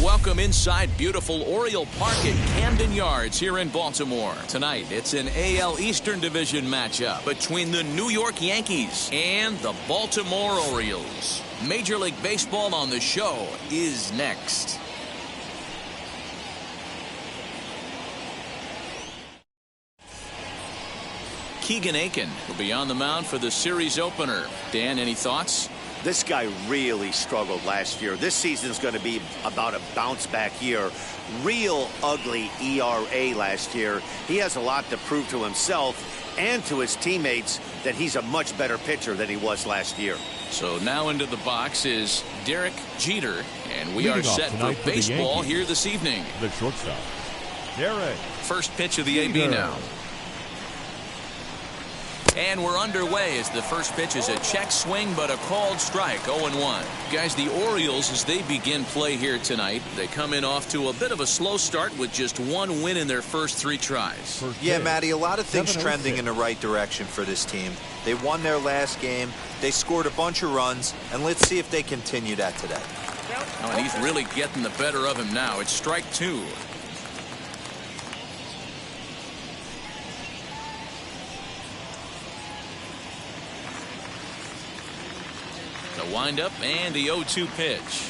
Welcome inside beautiful Oriole Park at Camden Yards here in Baltimore. Tonight, it's an AL Eastern Division matchup between the New York Yankees and the Baltimore Orioles. Major League Baseball on the Show is next. Keegan Aiken will be on the mound for the series opener. Dan, any thoughts? This guy really struggled last year. This season's going to be about a bounce-back year. Real ugly ERA last year. He has a lot to prove to himself and to his teammates that he's a much better pitcher than he was last year. So now into the box is Derrick Jeter, and we are set for baseball here this evening. The shortstop, Derrick. First pitch of the AB now. And we're underway as the first pitch is a check swing, but a called strike, 0-1. Guys, the Orioles, as they begin play here tonight, they come in off to a bit of a slow start with just one win in their first 3 tries. Yeah, Matty, a lot of things trending in the right direction for this team. They won their last game, they scored a bunch of runs, and let's see if they continue that today. Oh, and he's really getting the better of him now. It's strike 2. The windup and the 0-2 pitch.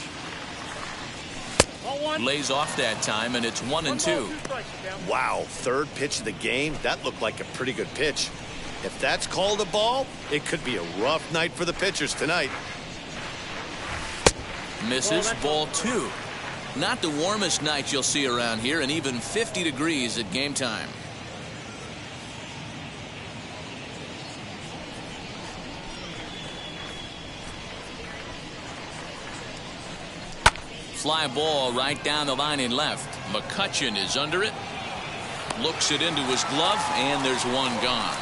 Lays off that time, and it's 1-2. Wow, third pitch of the game. That looked like a pretty good pitch. If that's called a ball, it could be a rough night for the pitchers tonight. Misses, ball 2. Not the warmest night you'll see around here, and even 50 degrees at game time. Fly ball right down the line in left. Mccutchen is under it. Looks it into his glove, and there's one gone.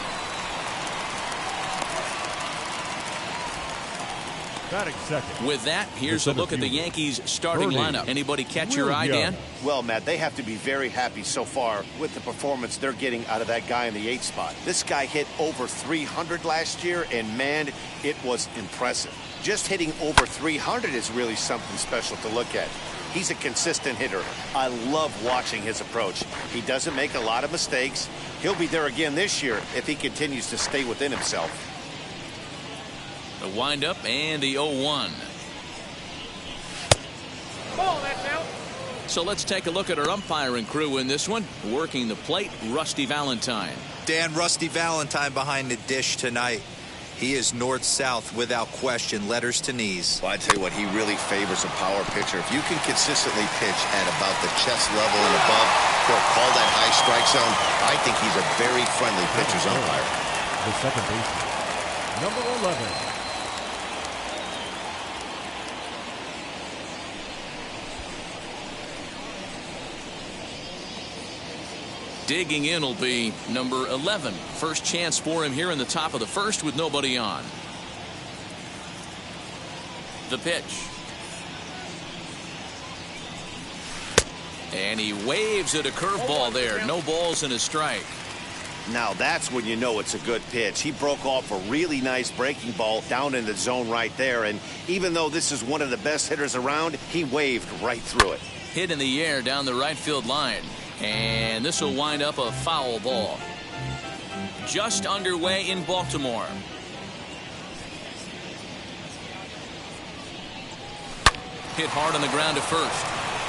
With that, here's a look at the Yankees starting lineup. Anybody catch your eye, Dan? Well, Matt, they have to be very happy so far with the performance they're getting out of that guy in the 8th spot. This guy hit over 300 last year, and man, it was impressive. Just hitting over 300 is really something special to look at. He's a consistent hitter. I love watching his approach. He doesn't make a lot of mistakes. He'll be there again this year if he continues to stay within himself. The windup and the 0-1. So let's take a look at our umpiring crew in this one. Working the plate, Rusty Valentine. Dan, Rusty Valentine behind the dish tonight. He is north-south without question, letters to knees. Well, I tell you what, he really favors a power pitcher. If you can consistently pitch at about the chest level and above, or call that high strike zone, I think he's a very friendly pitcher's umpire. The second baseman, number 11. Digging in will be number 11. First chance for him here in the top of the first with nobody on. The pitch. And he waves at a curveball there. No balls and a strike. Now that's when you know it's a good pitch. He broke off a really nice breaking ball down in the zone right there. And even though this is one of the best hitters around, he waved right through it. Hit in the air down the right field line. And this will wind up a foul ball. Just underway in Baltimore. Hit hard on the ground to first.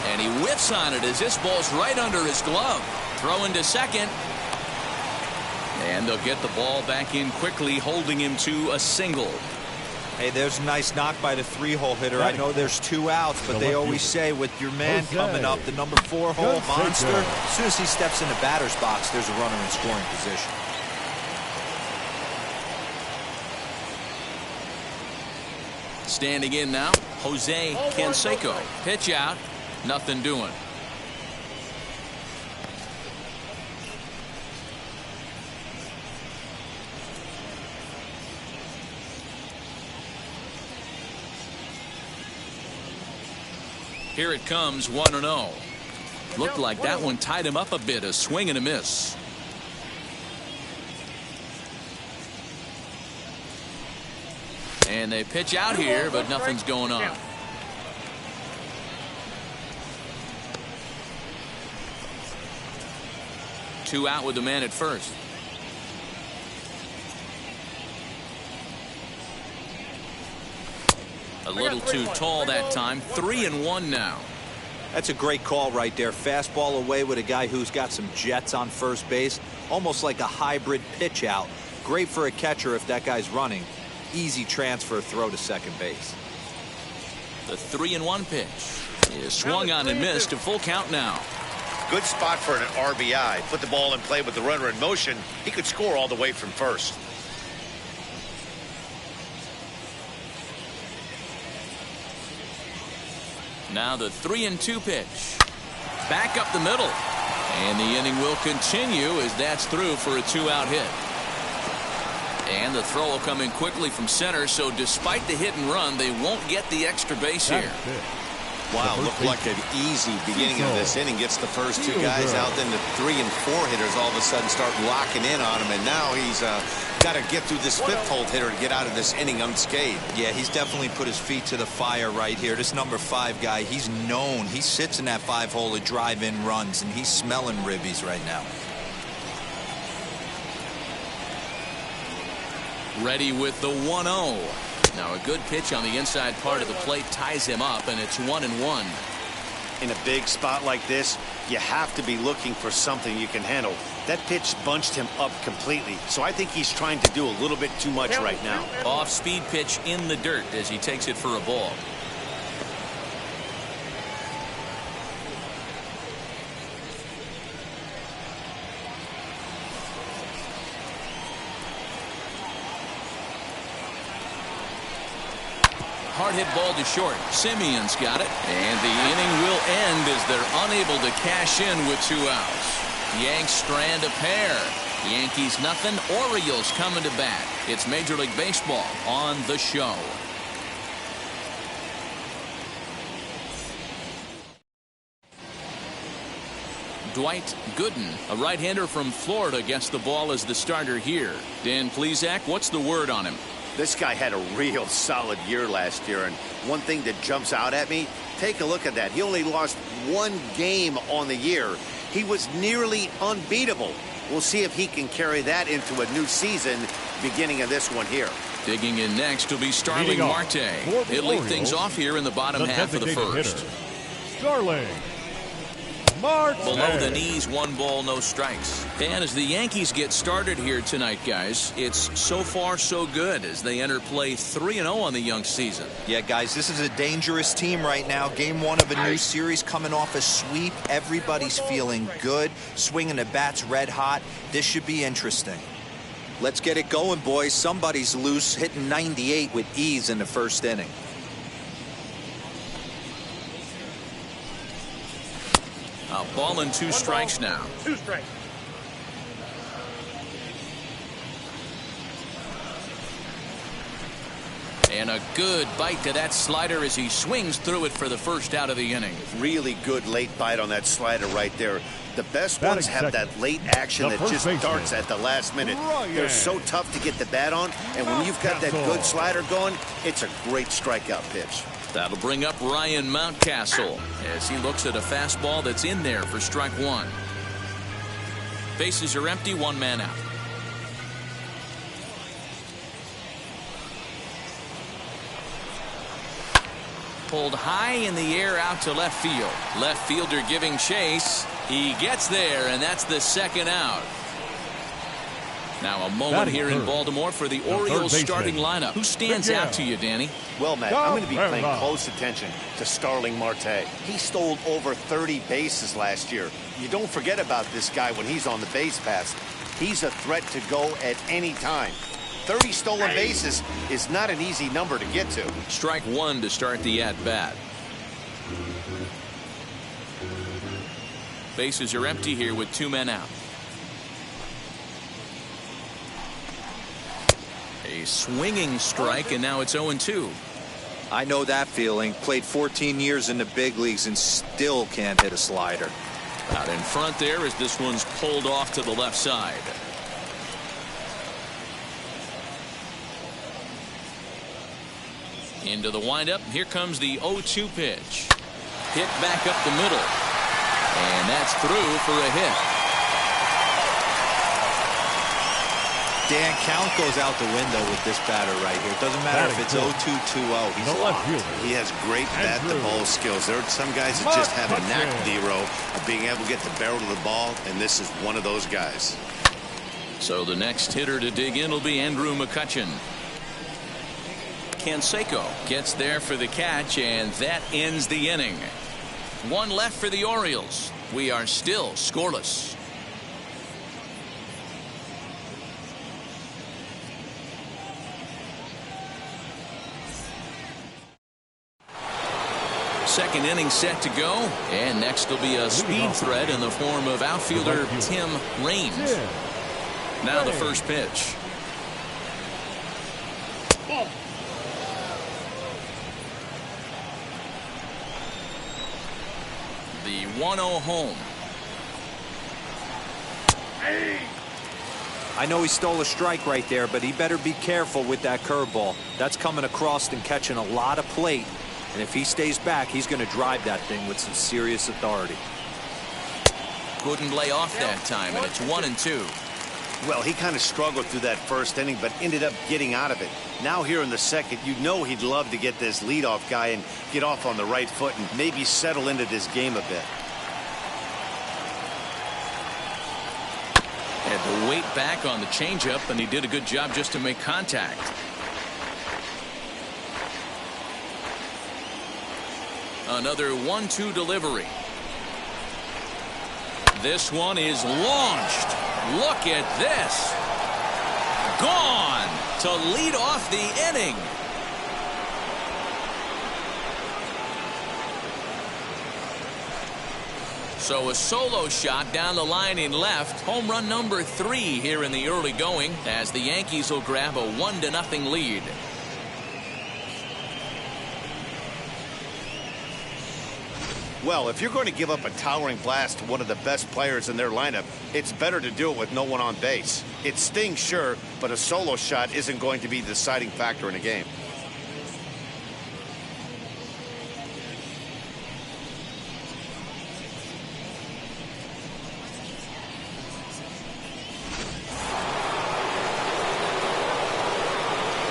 And he whiffs on it as this ball's right under his glove. Throw into second. And they'll get the ball back in quickly, holding him to a single. Hey, there's a nice knock by the 3-hole hitter. I know there's 2 outs, but they always say with your man coming up, the number 4-hole monster, as soon as he steps in the batter's box, there's a runner in scoring position. Standing in now, Jose Canseco. Pitch out, nothing doing. Here it comes, 1-0. Looked like that one tied him up a bit. A swing and a miss. And they pitch out here, but nothing's going on. Two out with the man at first. A little too tall that time. 3-1 now. That's a great call right there. Fastball away with a guy who's got some jets on first base. Almost like a hybrid pitch out. Great for a catcher if that guy's running. Easy transfer throw to second base. The 3-1 pitch is swung on and missed. A full count now. Good spot for an RBI. Put the ball in play with the runner in motion. He could score all the way from first. Now the 3-2 pitch. Back up the middle. And the inning will continue as that's through for a 2-out hit. And the throw will come in quickly from center, so despite the hit and run, they won't get the extra base here. Wow, looked like an easy beginning of this inning. Gets the first two guys out, then the 3 and 4 hitters all of a sudden start locking in on him, and now he's got to get through this fifth hole hitter to get out of this inning unscathed. Yeah, he's definitely put his feet to the fire right here. This number 5 guy, he's known. He sits in that 5 hole to drive in runs, and he's smelling ribbies right now. Ready with the 1-0. Now a good pitch on the inside part of the plate ties him up, and it's 1-1. In a big spot like this, you have to be looking for something you can handle. That pitch bunched him up completely, so I think he's trying to do a little bit too much right now. Off-speed pitch in the dirt as he takes it for a ball. Hard hit ball to short. Simeon's got it. And the inning will end as they're unable to cash in with 2 outs. Yanks strand a pair. Yankees nothing. Orioles coming to bat. It's Major League Baseball on the show. Dwight Gooden, a right-hander from Florida, gets the ball as the starter here. Dan Plesac, what's the word on him? This guy had a real solid year last year, and one thing that jumps out at me, take a look at that. He only lost 1 game on the year. He was nearly unbeatable. We'll see if he can carry that into a new season beginning of this one here. Digging in next will be Starling Marte. He'll lead things off here in the bottom half of the first. Starling Marte. Below the knees, 1 ball, no strikes. And as the Yankees get started here tonight, guys, it's so far so good as they enter play 3-0 on the young season. Yeah, guys, this is a dangerous team right now. Game 1 of a new series, coming off a sweep. Everybody's feeling good, swinging the bats red hot. This should be interesting. Let's get it going, boys. Somebody's loose, hitting 98 with ease in the first inning. A ball and 2 strikes now. 2 strikes. And a good bite to that slider as he swings through it for the first out of the inning. Really good late bite on that slider right there. The best ones have that late action that just starts at the last minute. They're so tough to get the bat on, and when you've got that good slider going, it's a great strikeout pitch. That'll bring up Ryan Mountcastle as he looks at a fastball that's in there for strike 1. Bases are empty, 1 man out. Pulled high in the air out to left field. Left fielder giving chase. He gets there, and that's the 2nd out. Now a moment here in Baltimore for the Orioles starting lineup. Who stands out to you, Danny? Well, Matt, I'm going to be paying close attention to Starling Marte. He stole over 30 bases last year. You don't forget about this guy when he's on the base paths. He's a threat to go at any time. 30 stolen bases is not an easy number to get to. Strike 1 to start the at-bat. Bases are empty here with 2 men out. A swinging strike, and now it's 0-2. I know that feeling. Played 14 years in the big leagues and still can't hit a slider. Out in front there as this one's pulled off to the left side. Into the windup. Here comes the 0-2 pitch. Hit back up the middle. And that's through for a hit. Dan, count goes out the window with this batter right here. It doesn't matter if it's 0-2, 2-0. He's locked. He has great bat-to-ball skills. There are some guys that just have a knack, Dero, of being able to get the barrel of the ball, and this is one of those guys. So the next hitter to dig in will be Andrew McCutchen. Canseco gets there for the catch, and that ends the inning. One left for the Orioles. We are still scoreless. Second inning set to go, and next will be a speed threat in the form of outfielder Tim Raines. Now the first pitch. The 1-0 home. I know he stole a strike right there, but he better be careful with that curveball. That's coming across and catching a lot of plate. And if he stays back, he's going to drive that thing with some serious authority. Couldn't lay off that time, and it's 1-2. Well, he kind of struggled through that first inning, but ended up getting out of it. Now here in the second, you know he'd love to get this leadoff guy and get off on the right foot and maybe settle into this game a bit. Had to wait back on the changeup, and he did a good job just to make contact. Another 1-2 delivery. This one is launched. Look at this. Gone to lead off the inning. So a solo shot down the line in left. Home run number 3 here in the early going as the Yankees will grab a 1-0 lead. Well, if you're going to give up a towering blast to one of the best players in their lineup, it's better to do it with no one on base. It stings, sure, but a solo shot isn't going to be the deciding factor in a game.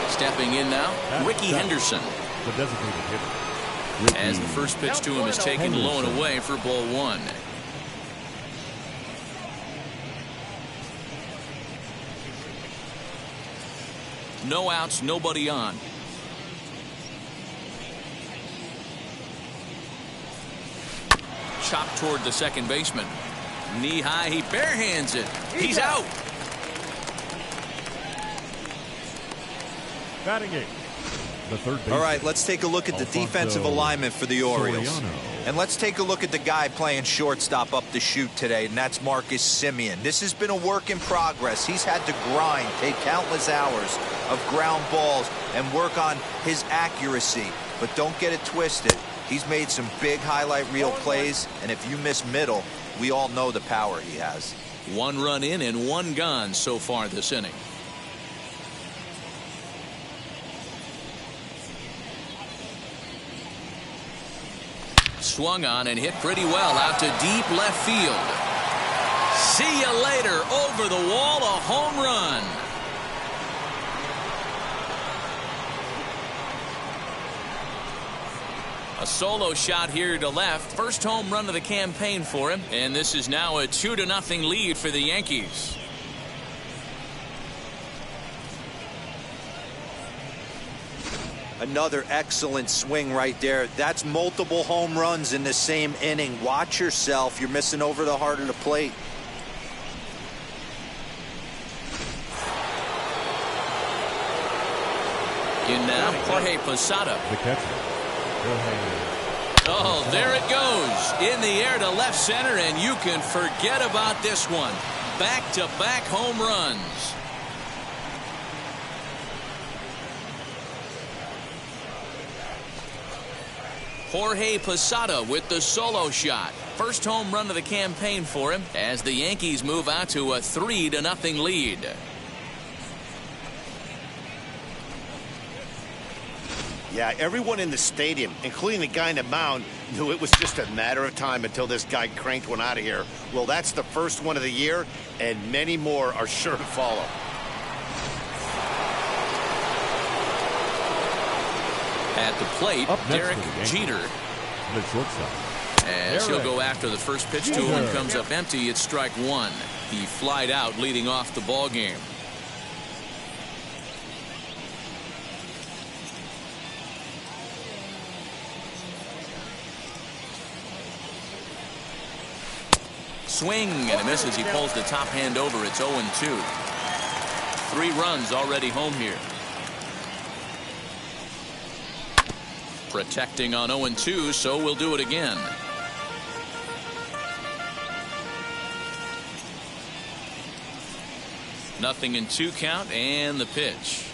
Stepping in now, Ricky Henderson. The designated hitter. As the first pitch to him is taken low and away for ball 1. No outs, nobody on. Chopped toward the second baseman. Knee high, he barehands it. He's out. Batting 8. The third baseman. All right, let's take a look at the defensive alignment for the Orioles. Soriano. And let's take a look at the guy playing shortstop up the chute today, and that's Marcus Simeon. This has been a work in progress. He's had to grind, take countless hours of ground balls, and work on his accuracy. But don't get it twisted. He's made some big highlight reel plays, and if you miss middle, we all know the power he has. 1 run in and 1 gone so far this inning. Swung on and hit pretty well out to deep left field. See you later. Over the wall, a home run. A solo shot here to left. First home run of the campaign for him. And this is now a 2-0 lead for the Yankees. Another excellent swing right there. That's multiple home runs in the same inning. Watch yourself. You're missing over the heart of the plate. In now, Jorge Posada. The catcher. Oh, there it goes. In the air to left center, and you can forget about this one. Back-to-back home runs. Jorge Posada with the solo shot. First home run of the campaign for him as the Yankees move out to a 3-0 lead. Yeah, everyone in the stadium, including the guy in the mound, knew it was just a matter of time until this guy cranked one out of here. Well, that's the first one of the year, and many more are sure to follow. At the plate, Derrick Jeter. The shortstop. As he'll go after the first pitch to him and comes up empty, it's strike one. He flied out leading off the ball game. Swing and a miss as he pulls the top hand over. It's 0-2. 3 runs already home here. Protecting on 0-2, so we'll do it again. Nothing in 2 count, and the pitch.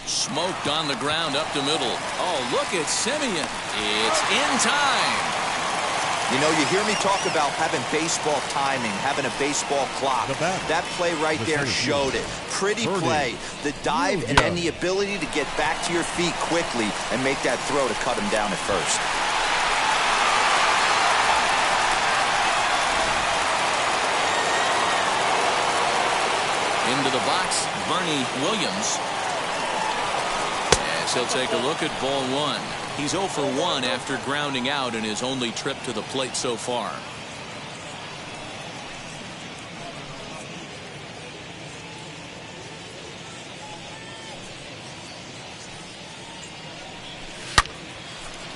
Smoked on the ground up the middle. Oh, look at Simeon. It's in time. You know, you hear me talk about having baseball timing, having a baseball clock. That play right there showed it. Pretty play. The dive and then the ability to get back to your feet quickly and make that throw to cut him down at first. Into the box, Bernie Williams. As he'll take a look at ball 1. He's 0 for 1 after grounding out in his only trip to the plate so far.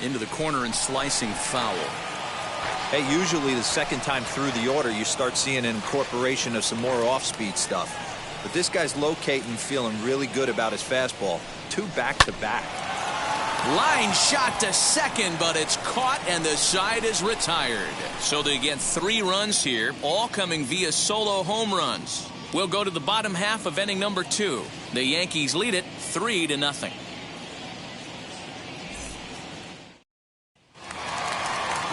Into the corner and slicing foul. Hey, usually the second time through the order you start seeing an incorporation of some more off-speed stuff. But this guy's locating, feeling really good about his fastball. 2 back-to-back. Line shot to second, but it's caught and the side is retired. So they get 3 runs here, all coming via solo home runs. We'll go to the bottom half of inning number 2. The Yankees lead it 3-0.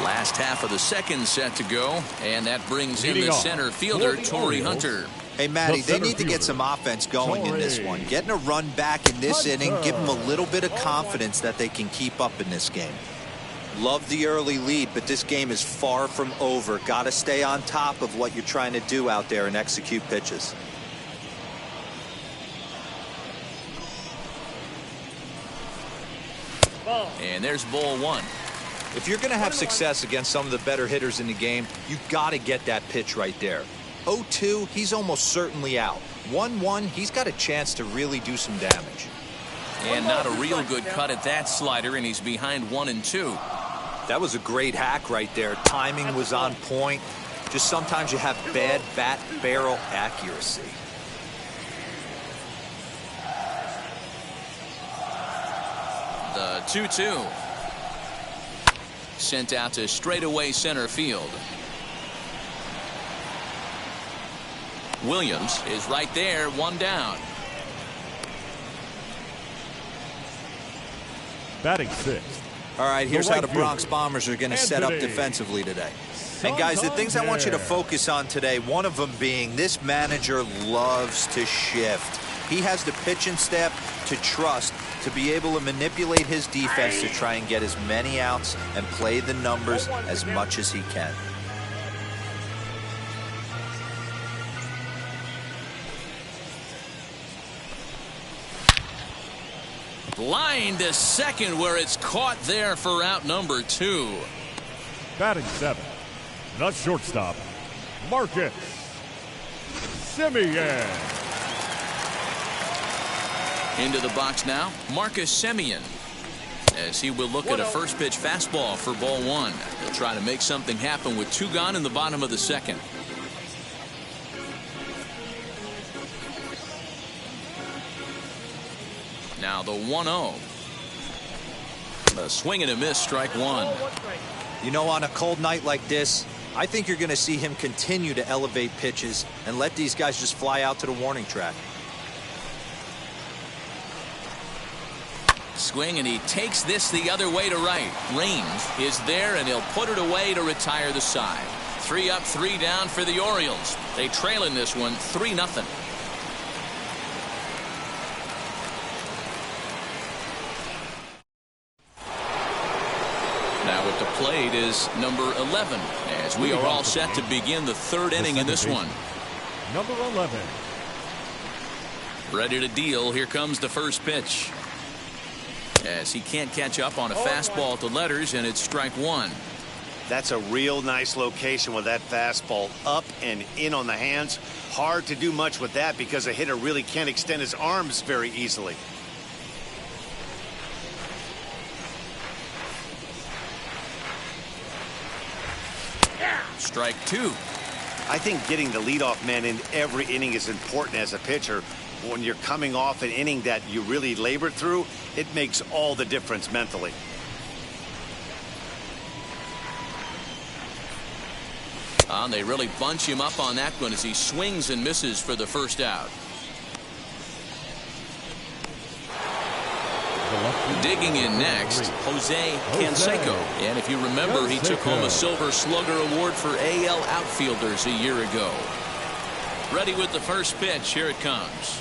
Last half of the second set to go, and that brings in the center fielder, Torrey Hunter. Hey, Matty, they need to get some offense going in this one. Getting a run back in this inning, give them a little bit of confidence that they can keep up in this game. Love the early lead, but this game is far from over. Got to stay on top of what you're trying to do out there and execute pitches. And there's ball 1. If you're going to have success against some of the better hitters in the game, you've got to get that pitch right there. 0-2, he's almost certainly out. 1-1, he's got a chance to really do some damage. And not a real good cut at that slider, and he's behind 1-2. That was a great hack right there. Timing was on point. Just sometimes you have bad bat barrel accuracy. The 2-2. Sent out to straightaway center field. Williams is right there, 1 down. Batting 6th. All right, here's how the Bronx Bombers are going to set up defensively today. And guys, the things I want you to focus on today, one of them being this manager loves to shift. He has the pitching staff to trust to be able to manipulate his defense to try and get as many outs and play the numbers as much as he can. Line to second where it's caught there for out number 2. Batting 7th. The shortstop, Marcus Simeon. Into the box now, Marcus Simeon. As he will look at a first pitch fastball for ball 1. He'll try to make something happen with 2 gone in the bottom of the second. Now the 1-0. A swing and a miss, strike 1. You know, on a cold night like this, I think you're going to see him continue to elevate pitches and let these guys just fly out to the warning track. Swing, and he takes this the other way to right. Range is there, and he'll put it away to retire the side. 3 up, 3 down for the Orioles. They trail in this one 3-0. Now at the plate is number 11, as we are all set to begin the 3rd inning in this one. Number 11. Ready to deal. Here comes the first pitch. As he can't catch up on a fastball at the letters, and it's strike 1. That's a real nice location with that fastball up and in on the hands. Hard to do much with that because a hitter really can't extend his arms very easily. Strike 2. I think getting the leadoff man in every inning is important as a pitcher. When you're coming off an inning that you really labored through, it makes all the difference mentally. And they really bunch him up on that one as he swings and misses for the first out. Digging in next, Jose Canseco. And if you remember, he took home a Silver Slugger Award for AL outfielders a year ago. Ready with the first pitch. Here it comes.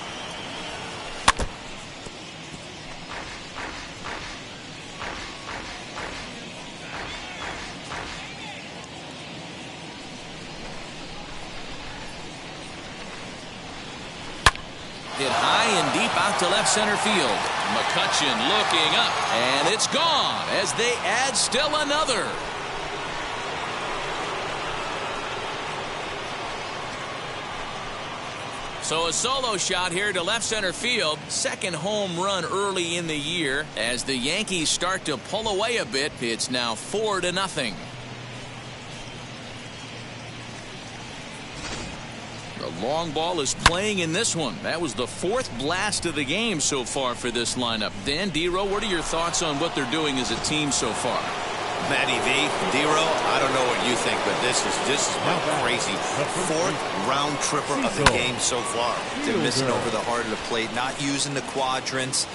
Hit high and deep out to left center field. Mccutchen looking up, and it's gone as they add still another. So a solo shot here to left center field. Second home run early in the year. As the Yankees start to pull away a bit, it's now 4-0. The long ball is playing in this one. That was the 4th blast of the game so far for this lineup. Dan, D-Row, what are your thoughts on what they're doing as a team so far? Matty V, D-Row, I don't know what you think, but this is my crazy 4th round tripper of the game so far. They're missing over the heart of the plate, not using the quadrants.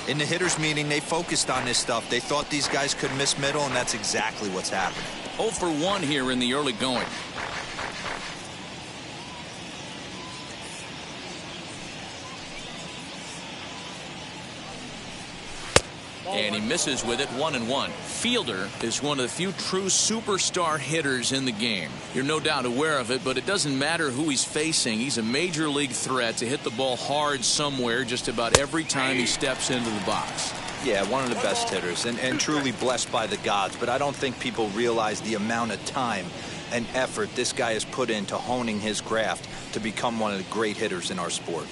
In the hitters meeting, they focused on this stuff. They thought these guys could miss middle, and that's exactly what's happening. 0 for 1 here in the early going. And he misses with it, 1-1. Fielder is one of the few true superstar hitters in the game. You're no doubt aware of it, but it doesn't matter who he's facing. He's a major league threat to hit the ball hard somewhere just about every time he steps into the box. Yeah, one of the best hitters and truly blessed by the gods. But I don't think people realize the amount of time and effort this guy has put into honing his craft to become one of the great hitters in our sport.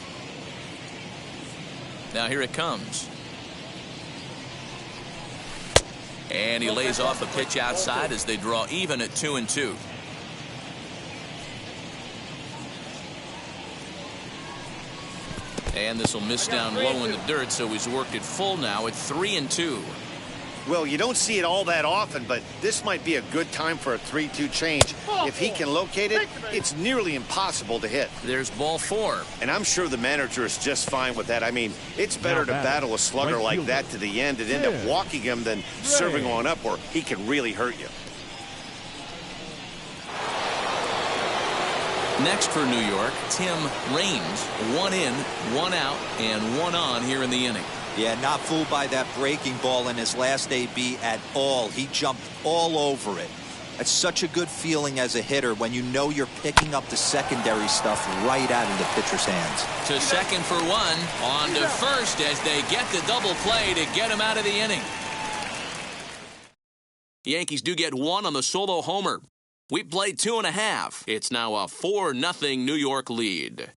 Now here it comes. And he lays off a pitch outside as they draw even at 2-2. And this will miss down low in the dirt, so he's worked it full now at 3-2. Well, you don't see it all that often, but this might be a good time for a 3-2 change. If he can locate it, it's nearly impossible to hit. There's ball 4. And I'm sure the manager is just fine with that. I mean, it's better to battle a slugger like that to the end and end up walking him than serving on up where he can really hurt you. Next for New York, Tim Raines. 1 in, 1 out, and 1 on here in the inning. Yeah, not fooled by that breaking ball in his last AB at all. He jumped all over it. It's such a good feeling as a hitter when you know you're picking up the secondary stuff right out of the pitcher's hands. To second for 1. On to first as they get the double play to get him out of the inning. The Yankees do get 1 on the solo homer. We played 2.5. It's now a 4-0 New York lead.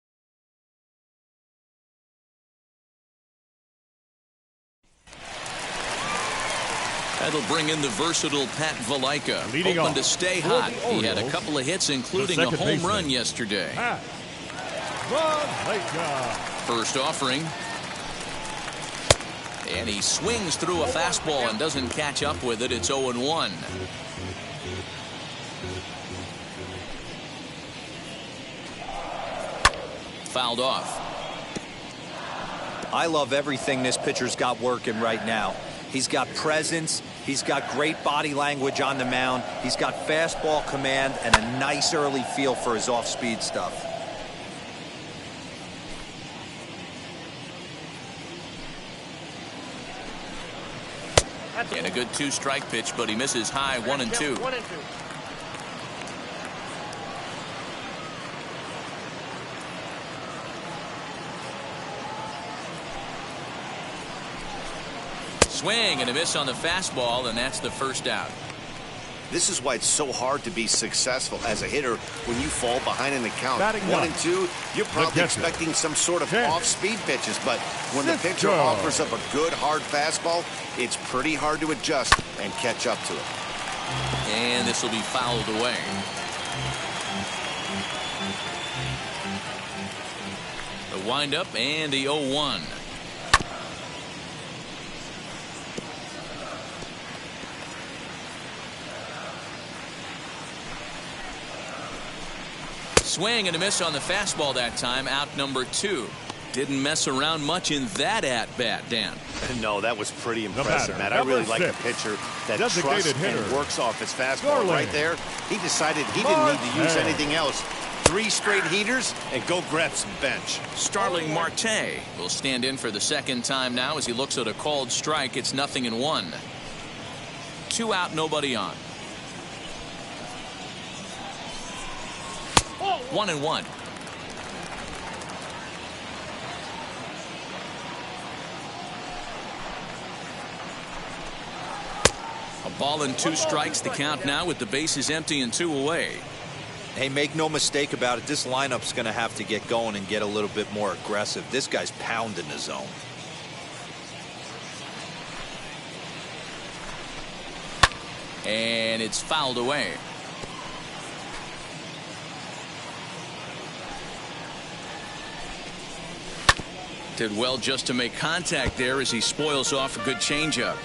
That'll bring in the versatile Pat Valaika, hoping to stay hot. He had a couple of hits, including a home run yesterday. First offering. And he swings through a fastball and doesn't catch up with it. It's 0-1. Fouled off. I love everything this pitcher's got working right now. He's got presence. He's got great body language on the mound. He's got fastball command and a nice early feel for his off-speed stuff. And a good 2-strike pitch, but he misses high 1-2. Swing and a miss on the fastball, and that's the first out. This is why it's so hard to be successful as a hitter when you fall behind in the count. 1-2, you're probably expecting some sort of off-speed pitches, but when the pitcher offers up a good hard fastball, it's pretty hard to adjust and catch up to it. And this will be fouled away. The windup and the 0-1. Swing and a miss on the fastball that time, out number 2. Didn't mess around much in that at-bat, Dan. No, that was pretty impressive, Matt. I really like a pitcher that trusts and works off his fastball right there. He decided he didn't need to use anything else. 3 straight heaters and go grab some bench. Starling Marte will stand in for the second time now as he looks at a called strike. It's 0-1. 2 out, nobody on. 1-1. A ball and 2 strikes, the count now with the bases empty and 2 away. Hey, make no mistake about it. This lineup's going to have to get going and get a little bit more aggressive. This guy's pounding the zone. And it's fouled away. Did well just to make contact there as he spoils off a good changeup.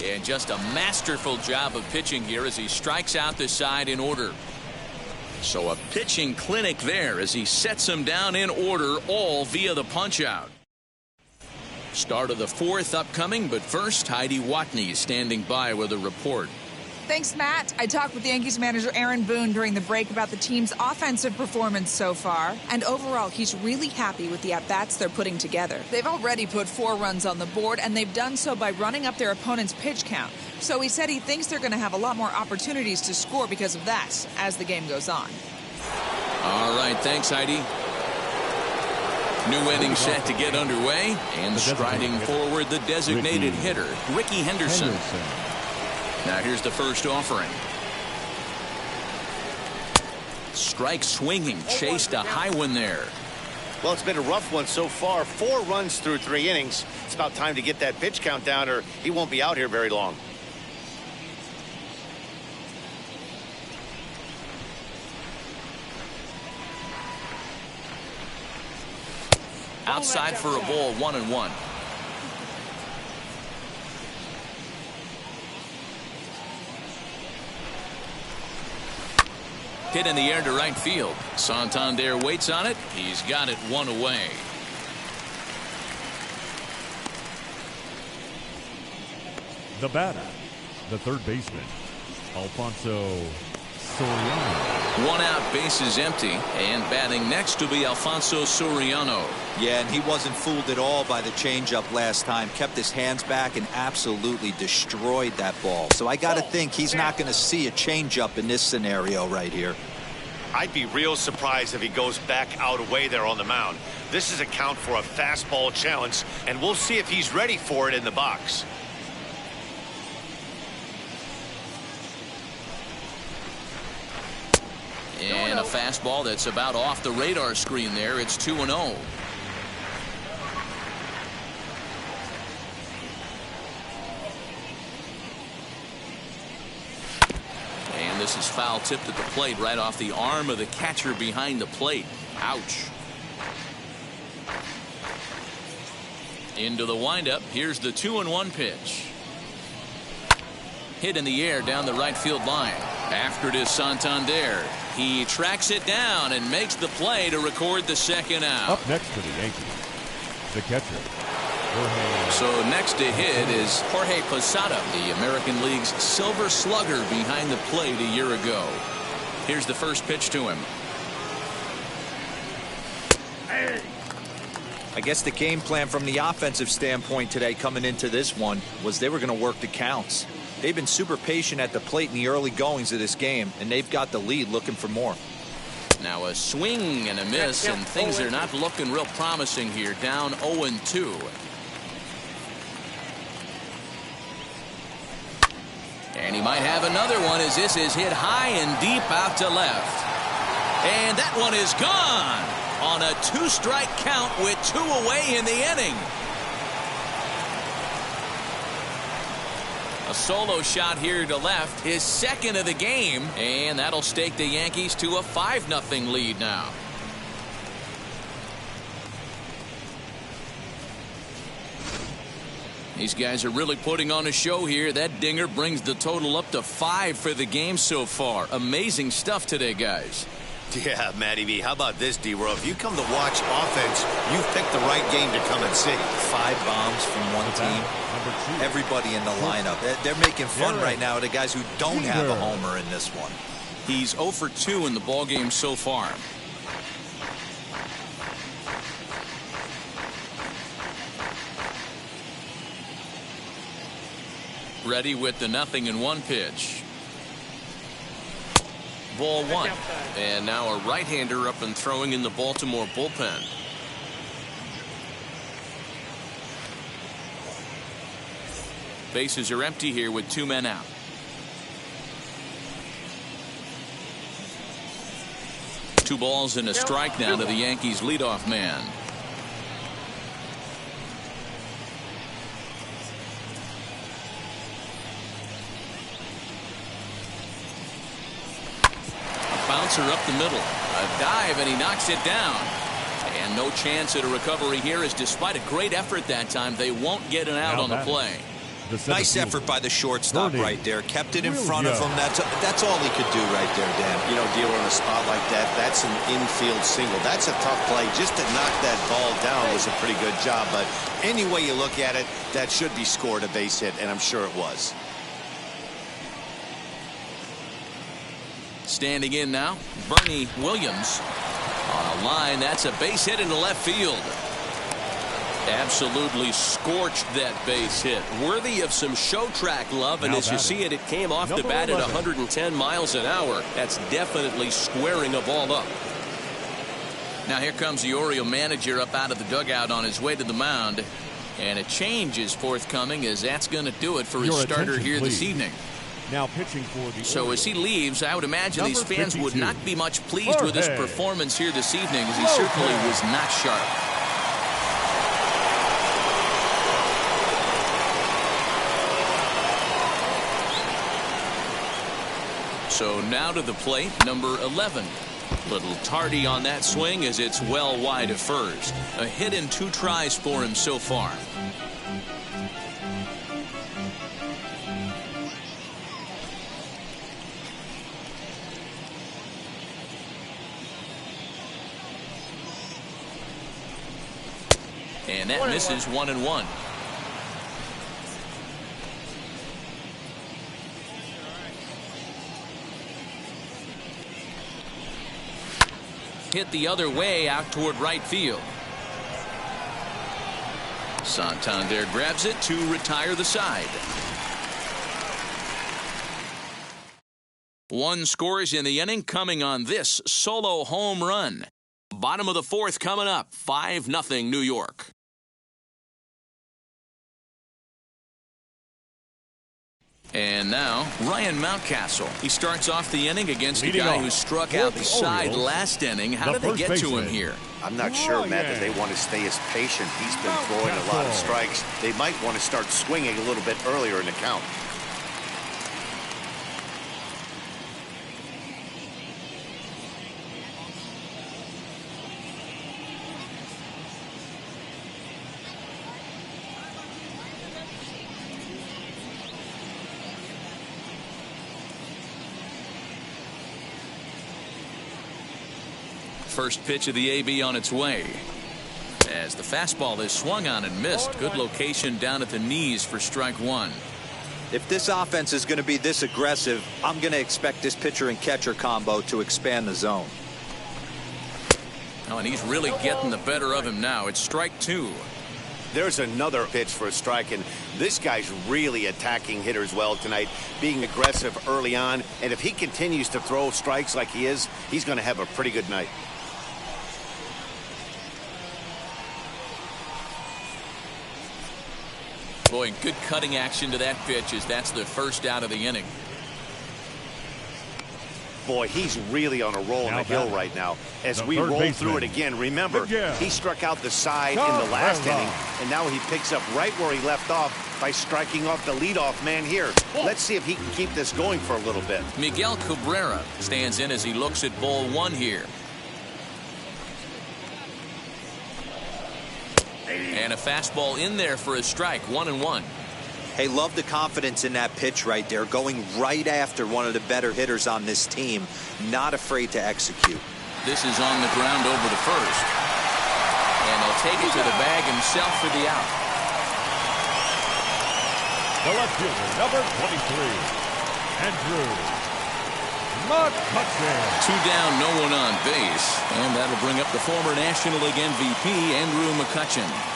And just a masterful job of pitching here as he strikes out the side in order. So a pitching clinic there as he sets him down in order, all via the punch-out. Start of the 4th upcoming, but first, Heidi Watney standing by with a report. Thanks, Matt. I talked with Yankees manager Aaron Boone during the break about the team's offensive performance so far. And overall, he's really happy with the at-bats they're putting together. They've already put 4 runs on the board, and they've done so by running up their opponent's pitch count. So he said he thinks they're going to have a lot more opportunities to score because of that as the game goes on. All right, thanks, Heidi. New inning set to get underway, and striding forward the designated hitter, Ricky Henderson. Now here's the first offering. Strike swinging, chased a high one there. Well, it's been a rough one so far. 4 runs through 3 innings. It's about time to get that pitch count down or he won't be out here very long. Outside for a ball, 1-1. Hit in the air to right field. Santander waits on it. He's got it 1 away. The batter, the third baseman, Alfonso Soriano. 1 out, bases empty, and batting next to be Alfonso Soriano. Yeah, and he wasn't fooled at all by the changeup last time. Kept his hands back and absolutely destroyed that ball. So I got to think he's not going to see a changeup in this scenario right here. I'd be real surprised if he goes back out away there on the mound. This is a count for a fastball challenge, and we'll see if he's ready for it in the box. And a fastball that's about off the radar screen there. It's 2-0. And this is foul tipped at the plate right off the arm of the catcher behind the plate. Ouch. Into the windup. Here's the 2-1 pitch. Hit in the air down the right field line. After it is Santander. He tracks it down and makes the play to record the second out. Up next for the Yankees, the catcher, Jorge. So next to hit is Jorge Posada, the American League's Silver Slugger behind the plate a year ago. Here's the first pitch to him. I guess the game plan from the offensive standpoint today coming into this one was they were going to work the counts. They've been super patient at the plate in the early goings of this game, and they've got the lead looking for more. Now a swing and a miss, and things are not looking real promising here. Down 0-2. And he might have another one as this is hit high and deep out to left. And that one is gone on a 2-strike count with 2 away in the inning. A solo shot here to left, his second of the game, and that'll stake the Yankees to a 5-0 lead now. These guys are really putting on a show here. That dinger brings the total up to 5 for the game so far. Amazing stuff today, guys. Yeah, Matty V. How about this, D-World? If you come to watch offense, you've picked the right game to come and see. 5 bombs from one team. Everybody in the lineup. They're making fun right now of the guys who don't have a homer in this one. He's 0 for 2 in the ballgame so far. Ready with the 0-1 pitch. Ball 1. And now a right-hander up and throwing in the Baltimore bullpen. Bases are empty here with 2 men out. Two balls and a strike now to the Yankees leadoff man. Bouncer up the middle. A dive, and he knocks it down. And no chance at a recovery here, as despite a great effort that time, they won't get an out on the play. Nice effort by the shortstop right there. Kept it in front of him. That's all he could do right there, Dan. You know, dealer in a spot like that, that's an infield single. That's a tough play. Just to knock that ball down was a pretty good job. But any way you look at it, that should be scored a base hit, and I'm sure it was. Standing in now, Bernie Williams. On a line, that's a base hit into left field. Absolutely scorched that base hit. Worthy of some show track love, and as you see it, it came off the bat at 110 miles an hour. That's definitely squaring a ball up. Now here comes the Oriole manager up out of the dugout on his way to the mound. And a change is forthcoming, as that's going to do it for his starter here this evening. Now pitching for the So as he leaves, I would imagine Number these fans 52. would not be much pleased with his performance here this evening, as he certainly was not sharp. So now to the plate, number 11. Little tardy on that swing, as it's well wide of first. A hit in 2 tries for him so far. And that misses 1-1. Hit the other way out toward right field. Santander grabs it to retire the side. 1 scores in the inning, coming on this solo home run. Bottom of the 4th coming up. 5-0 New York. And now, Ryan Mountcastle. He starts off the inning against a guy who struck out the side last inning. How did they get to him here? I'm not sure, Matt, that they want to stay as patient. He's been throwing a lot of strikes. They might want to start swinging a little bit earlier in the count. first pitch of the AB on its way. As the fastball is swung on and missed. Good location down at the knees for strike one. If this offense is going to be this aggressive, I'm going to expect this pitcher and catcher combo to expand the zone. Oh, and he's really getting the better of him now. It's strike two. There's another pitch for a strike, and this guy's really attacking hitters well tonight, being aggressive early on. And if he continues to throw strikes like he is, he's going to have a pretty good night. Boy, good cutting action to that pitch as that's the first out of the inning. Boy, he's really on a roll on the hill right now. As we roll through it again, remember, he struck out the side in the last inning, and now he picks up right where he left off by striking off the leadoff man here. Let's see if he can keep this going for a little bit. Miguel Cabrera stands in as he looks at ball one here. And a fastball in there for a strike, 1-1. Hey, love the confidence in that pitch right there, going right after one of the better hitters on this team, not afraid to execute. This is on the ground over to first. And he'll take it to the bag himself for the out. The left fielder, number 23, Andrew Mccutchen. Two down, no one on base. And that'll bring up the former National League MVP, Andrew Mccutchen.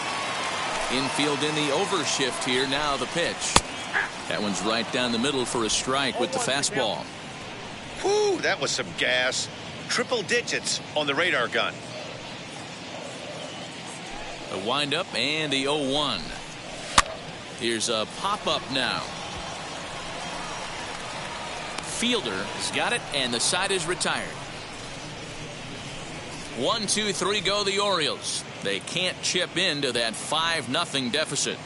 Infield in the overshift here. Now the pitch. That one's right down the middle for a strike with the fastball. Whew, that was some gas. Triple digits on the radar gun. A windup and the 0-1. Here's a pop-up now. Fielder has got it, and the side is retired. 1, 2, 3 go the Orioles. They can't chip into that 5-0 deficit.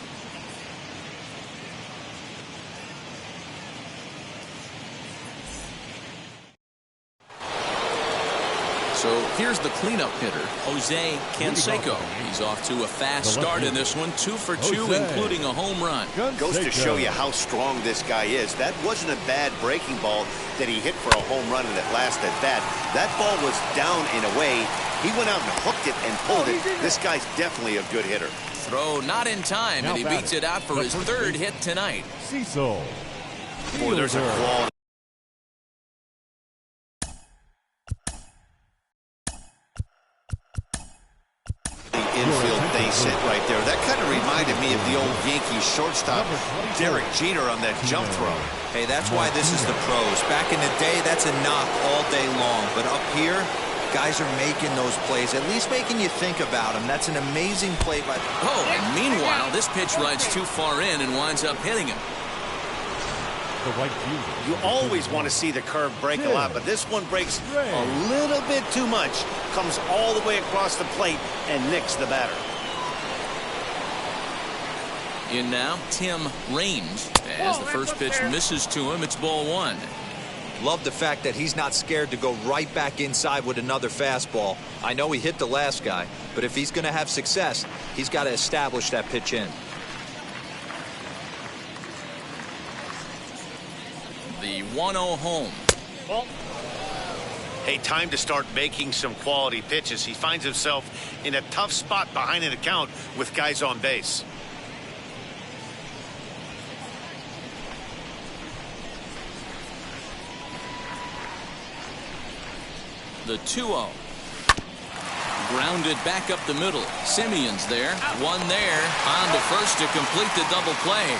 So here's the cleanup hitter, Jose Canseco. He's off to a fast start in this one, 2 for 2, including a home run. Goes to show you how strong this guy is. That wasn't a bad breaking ball that he hit for a home run in that last at bat. That ball was down and away. He went out and hooked it and pulled it. This guy's definitely a good hitter. Throw not in time, and he beats it out for his third hit tonight. Cecil. Boy, there's a quality. Infield base hit right there. That kind of reminded me of the old Yankees shortstop Derrick Jeter on that jump throw. Hey, that's why this is the pros. Back in the day, that's a knock all day long. But up here, guys are making those plays, at least making you think about them. That's an amazing play by... Oh, and meanwhile, this pitch rides too far in and winds up hitting him. You always want to see the curve break a lot, but this one breaks a little bit too much. Comes all the way across the plate and nicks the batter. In now, Tim Raines. As the first pitch misses to him, it's ball one. Love the fact that he's not scared to go right back inside with another fastball. I know he hit the last guy, but if he's going to have success, he's got to establish that pitch in. The 1-0 home. Hey, time to start making some quality pitches. He finds himself in a tough spot behind an account with guys on base. The 2-0. Grounded back up the middle. Simeon's there. One there. On to first to complete the double play.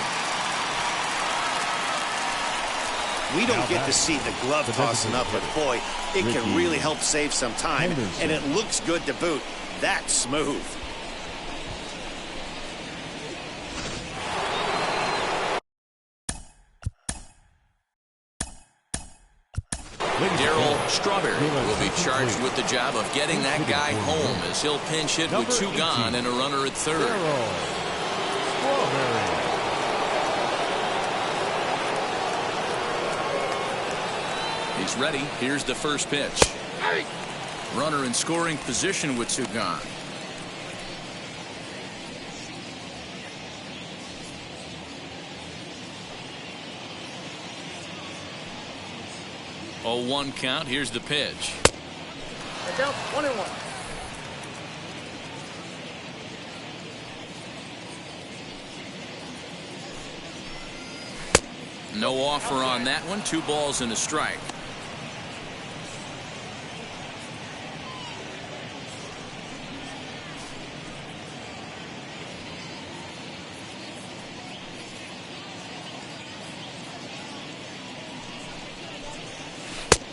We don't get to see the glove tossing up, but boy, it can really help save some time, and it looks good to boot. That's smooth. Darryl Strawberry will be charged with the job of getting that guy home as he'll pinch hit with 2 gone and a runner at third. He's ready. Here's the first pitch. Runner in scoring position with 2 gone. Oh, 1 count. Here's the pitch. Down 1-1. No offer on that one. 2 balls and a strike.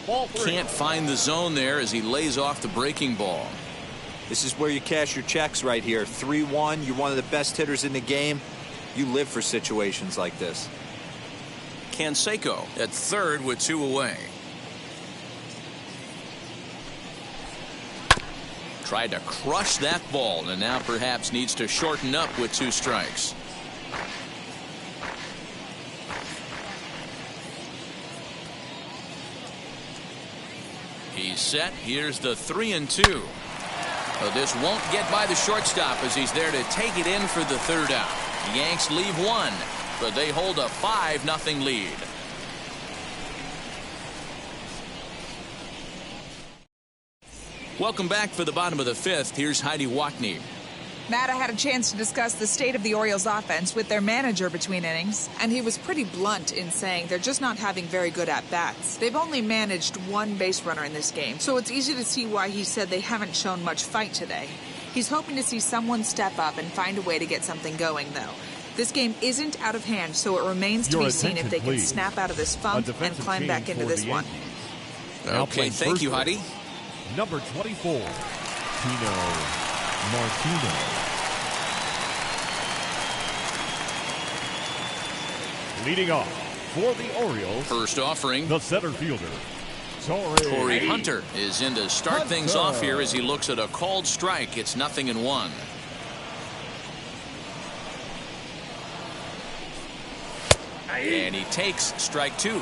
Ball 3. Can't find the zone there as he lays off the breaking ball. This is where you cash your checks right here. 3-1. You're one of the best hitters in the game. You live for situations like this. Canseco at third with 2 away. Tried to crush that ball and now perhaps needs to shorten up with 2 strikes. He's set. Here's the 3-2. But this won't get by the shortstop as he's there to take it in for the 3rd out. The Yanks leave 1, but they hold a 5-0 lead. Welcome back for the bottom of the 5th. Here's Heidi Watney. Matt, I had a chance to discuss the state of the Orioles offense with their manager between innings, and he was pretty blunt in saying they're just not having very good at-bats. They've only managed 1 base runner in this game, so it's easy to see why he said they haven't shown much fight today. He's hoping to see someone step up and find a way to get something going, though. This game isn't out of hand, so it remains to be seen if they can snap out of this funk and climb back into this one. Okay, thank you, Heidi. Number 24, Tino Martinez. Leading off for the Orioles, First offering. the center fielder, Corey Hunter is in to start things off here as he looks at a called strike. It's 0-1. And he takes strike 2.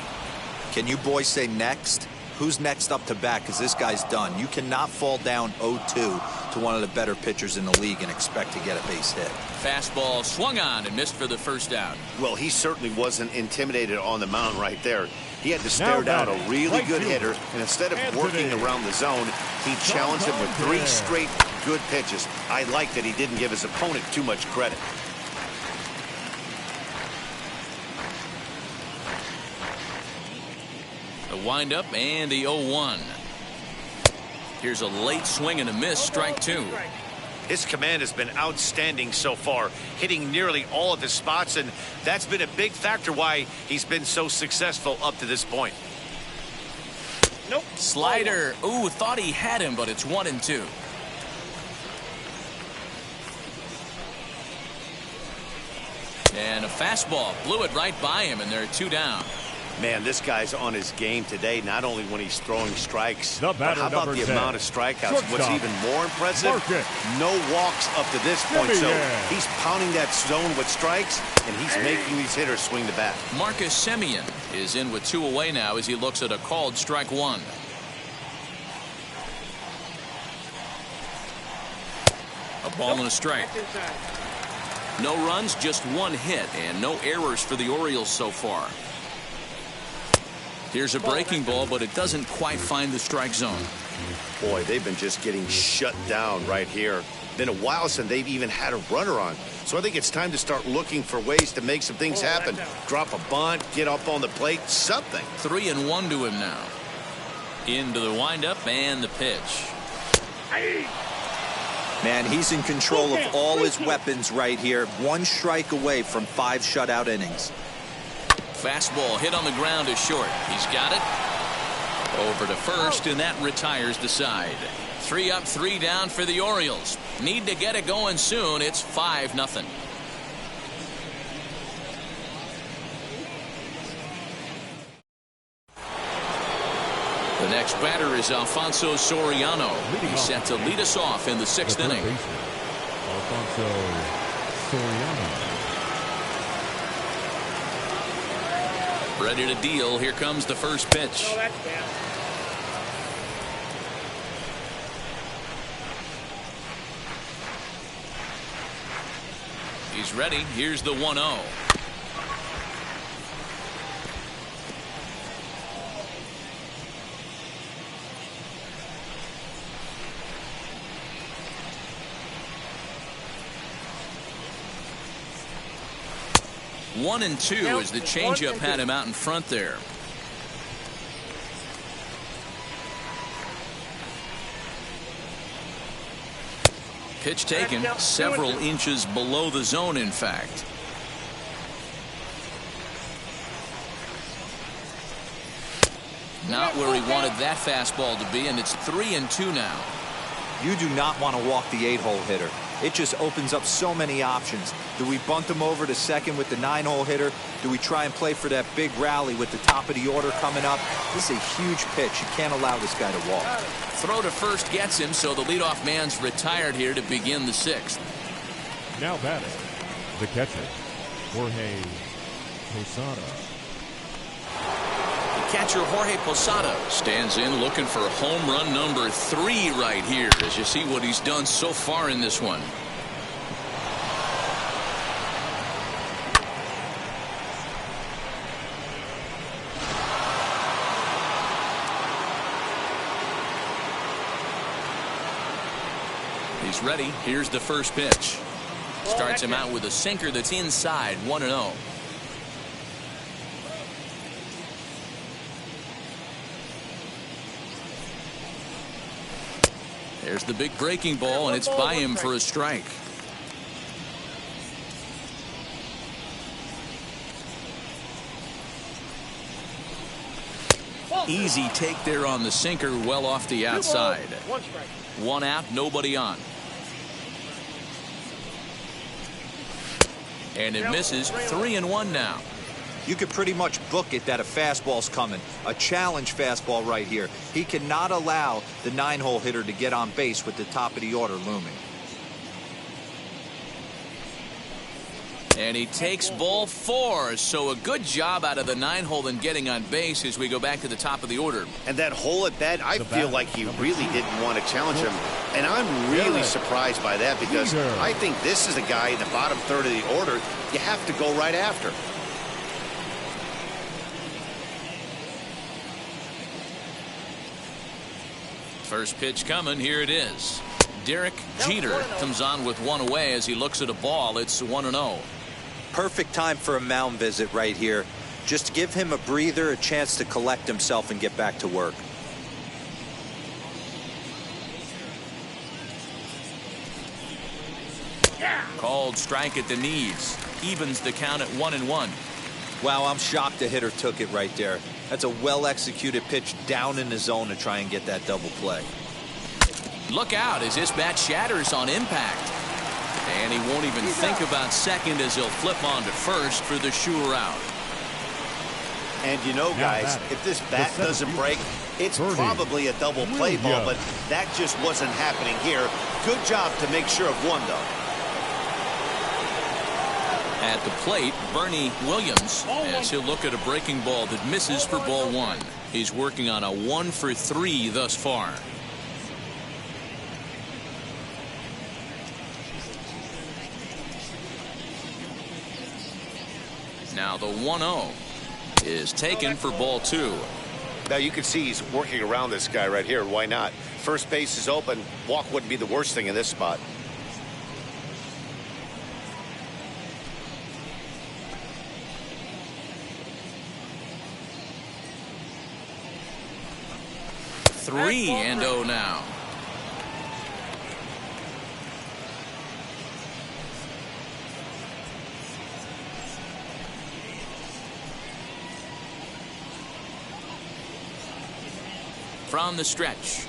Can you boys say next? Who's next up to bat? Because this guy's done. You cannot fall down 0-2 to one of the better pitchers in the league and expect to get a base hit. Fastball swung on and missed for the 1st out. Well, he certainly wasn't intimidated on the mound right there. He had to stare down a really good hitter, and instead of working around the zone, he challenged him with 3 straight good pitches. I like that he didn't give his opponent too much credit. The windup and the 0-1. Here's a late swing and a miss, strike 2. His command has been outstanding so far, hitting nearly all of his spots, and that's been a big factor why he's been so successful up to this point. Nope. Slider. Ooh, thought he had him, but it's 1-2. And a fastball blew it right by him, and they're 2 down. Man, this guy's on his game today, not only when he's throwing strikes, The but batter, how about number the 10, amount of strikeouts? shortstop, What's even more impressive, no walks up to this point. So Simeon. he's pounding that zone with strikes, and he's making these hitters swing the bat. Marcus Simeon is in with 2 away now as he looks at a called strike 1. A ball and a strike. No runs, just 1 hit, and no errors for the Orioles so far. Here's a breaking ball, but it doesn't quite find the strike zone. Boy, they've been just getting shut down right here. Been a while since they've even had a runner on. So I think it's time to start looking for ways to make some things happen. Drop a bunt, get up on the plate, something. 3-1 to him now. Into the windup and the pitch. Man, he's in control of all his weapons right here. 1 strike away from 5 shutout innings. Fastball hit on the ground is short. He's got it. Over to first, and that retires the side. 3 up, 3 down for the Orioles. Need to get it going soon. It's 5-0. The next batter is Alfonso Soriano. He's set to lead us off in the 6th inning. Alfonso Soriano. Ready to deal. Here comes the first pitch. Oh, that's bad. He's ready. Here's the 1-0. 1-2 as the changeup had him out in front there. Pitch taken several inches below the zone, in fact. Not where he wanted that fastball to be, and it's 3-2 now. You do not want to walk the 8-hole hitter. It just opens up so many options. Do we bunt him over to second with the 9-hole hitter? Do we try and play for that big rally with the top of the order coming up? This is a huge pitch. You can't allow this guy to walk. Throw to first gets him, so the leadoff man's retired here to begin the 6th. Now batting, the catcher, Jorge Posada. Catcher Jorge Posada stands in looking for home run number 3 right here as you see what he's done so far in this one. He's ready. Here's the first pitch. Starts him out with a sinker that's inside. 1-0. There's the big breaking ball, and it's by him for a strike. Easy take there on the sinker, well off the outside. 1 out, nobody on. And it misses. 3-1 now. You could pretty much book it that a fastball's coming. A challenge fastball right here. He cannot allow the 9-hole hitter to get on base with the top of the order looming. And he takes ball 4. So a good job out of the 9-hole in getting on base as we go back to the top of the order. And that hole at bat, I feel like he really didn't want to challenge him. And I'm really surprised by that because I think this is a guy in the bottom third of the order you have to go right after. First pitch coming. Here it is. Derrick Jeter comes on with 1 away as he looks at a ball. It's 1-0. Perfect time for a mound visit right here. Just to give him a breather, a chance to collect himself and get back to work. Called strike at the knees. Evens the count at 1-1. Wow, I'm shocked the hitter took it right there. That's a well-executed pitch down in the zone to try and get that double play. Look out as this bat shatters on impact. And he won't even think about second as he'll flip on to first for the sure out. And you know, guys, if this bat doesn't break, it's probably a double play ball, but that just wasn't happening here. Good job to make sure of one, though. At the plate, Bernie Williams, as he'll look at a breaking ball that misses for ball 1. He's working on a 1 for 3 thus far. Now the 1-0 is taken for ball 2. Now you can see he's working around this guy right here. Why not? First base is open. Walk wouldn't be the worst thing in this spot. Three and 0 now. From the stretch.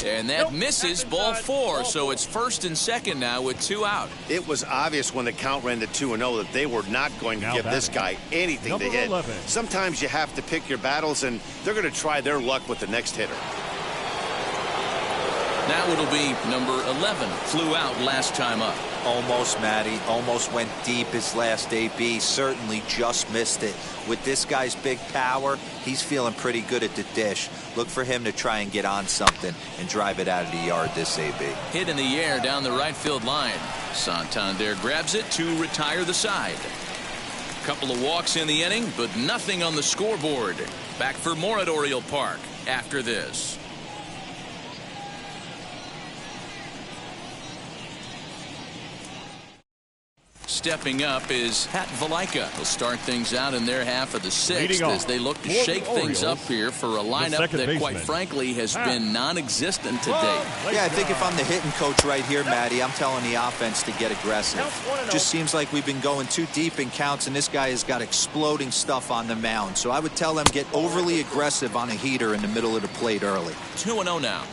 And that misses ball 4, so it's first and second now with 2 out. It was obvious when the count ran to 2-0 that they were not going to give this guy anything to hit. 11. Sometimes you have to pick your battles, and they're going to try their luck with the next hitter. Now it'll be number 11. Flew out last time up. Almost, Matty. Almost went deep his last AB. Certainly just missed it. With this guy's big power, he's feeling pretty good at the dish. Look for him to try and get on something and drive it out of the yard this AB. Hit in the air down the right field line. Santander grabs it to retire the side. Couple of walks in the inning, but nothing on the scoreboard. Back for more at Oriole Park after this. stepping up is Pat Valaika. He'll start things out in their half of the sixth as they look to shake things up here for a lineup that, quite frankly, has been non-existent to date. Yeah, I think if I'm the hitting coach right here, Matty, I'm telling the offense to get aggressive. Just seems like we've been going too deep in counts, and this guy has got exploding stuff on the mound. So I would tell them get overly aggressive on a heater in the middle of the plate early. 2-0 now.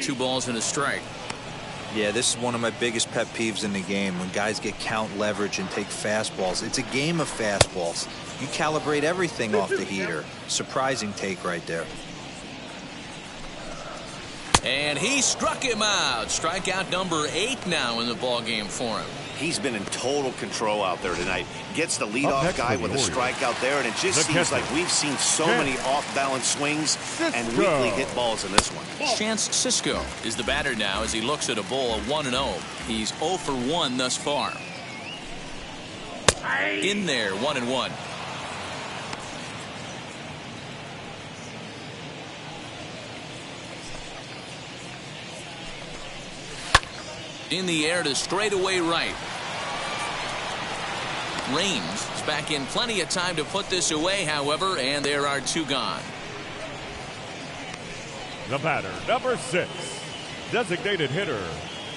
2 balls and a strike. Yeah, this is one of my biggest pet peeves in the game, when guys get count leverage and take fastballs. It's a game of fastballs. You calibrate everything off the heater. Surprising take right there. And he struck him out. Strikeout number 8 now in the ballgame for him. He's been in total control out there tonight. Gets the leadoff guy with a strikeout there, and it just seems like we've seen so many off-balance swings and weakly hit balls in this one. Chance Sisco is the batter now as he looks at a ball of 1-0. He's 0 for 1 thus far. In there, 1-1. In the air to straightaway right. Raines is back in plenty of time to put this away, however, and there are 2 gone. The batter, number 6, designated hitter.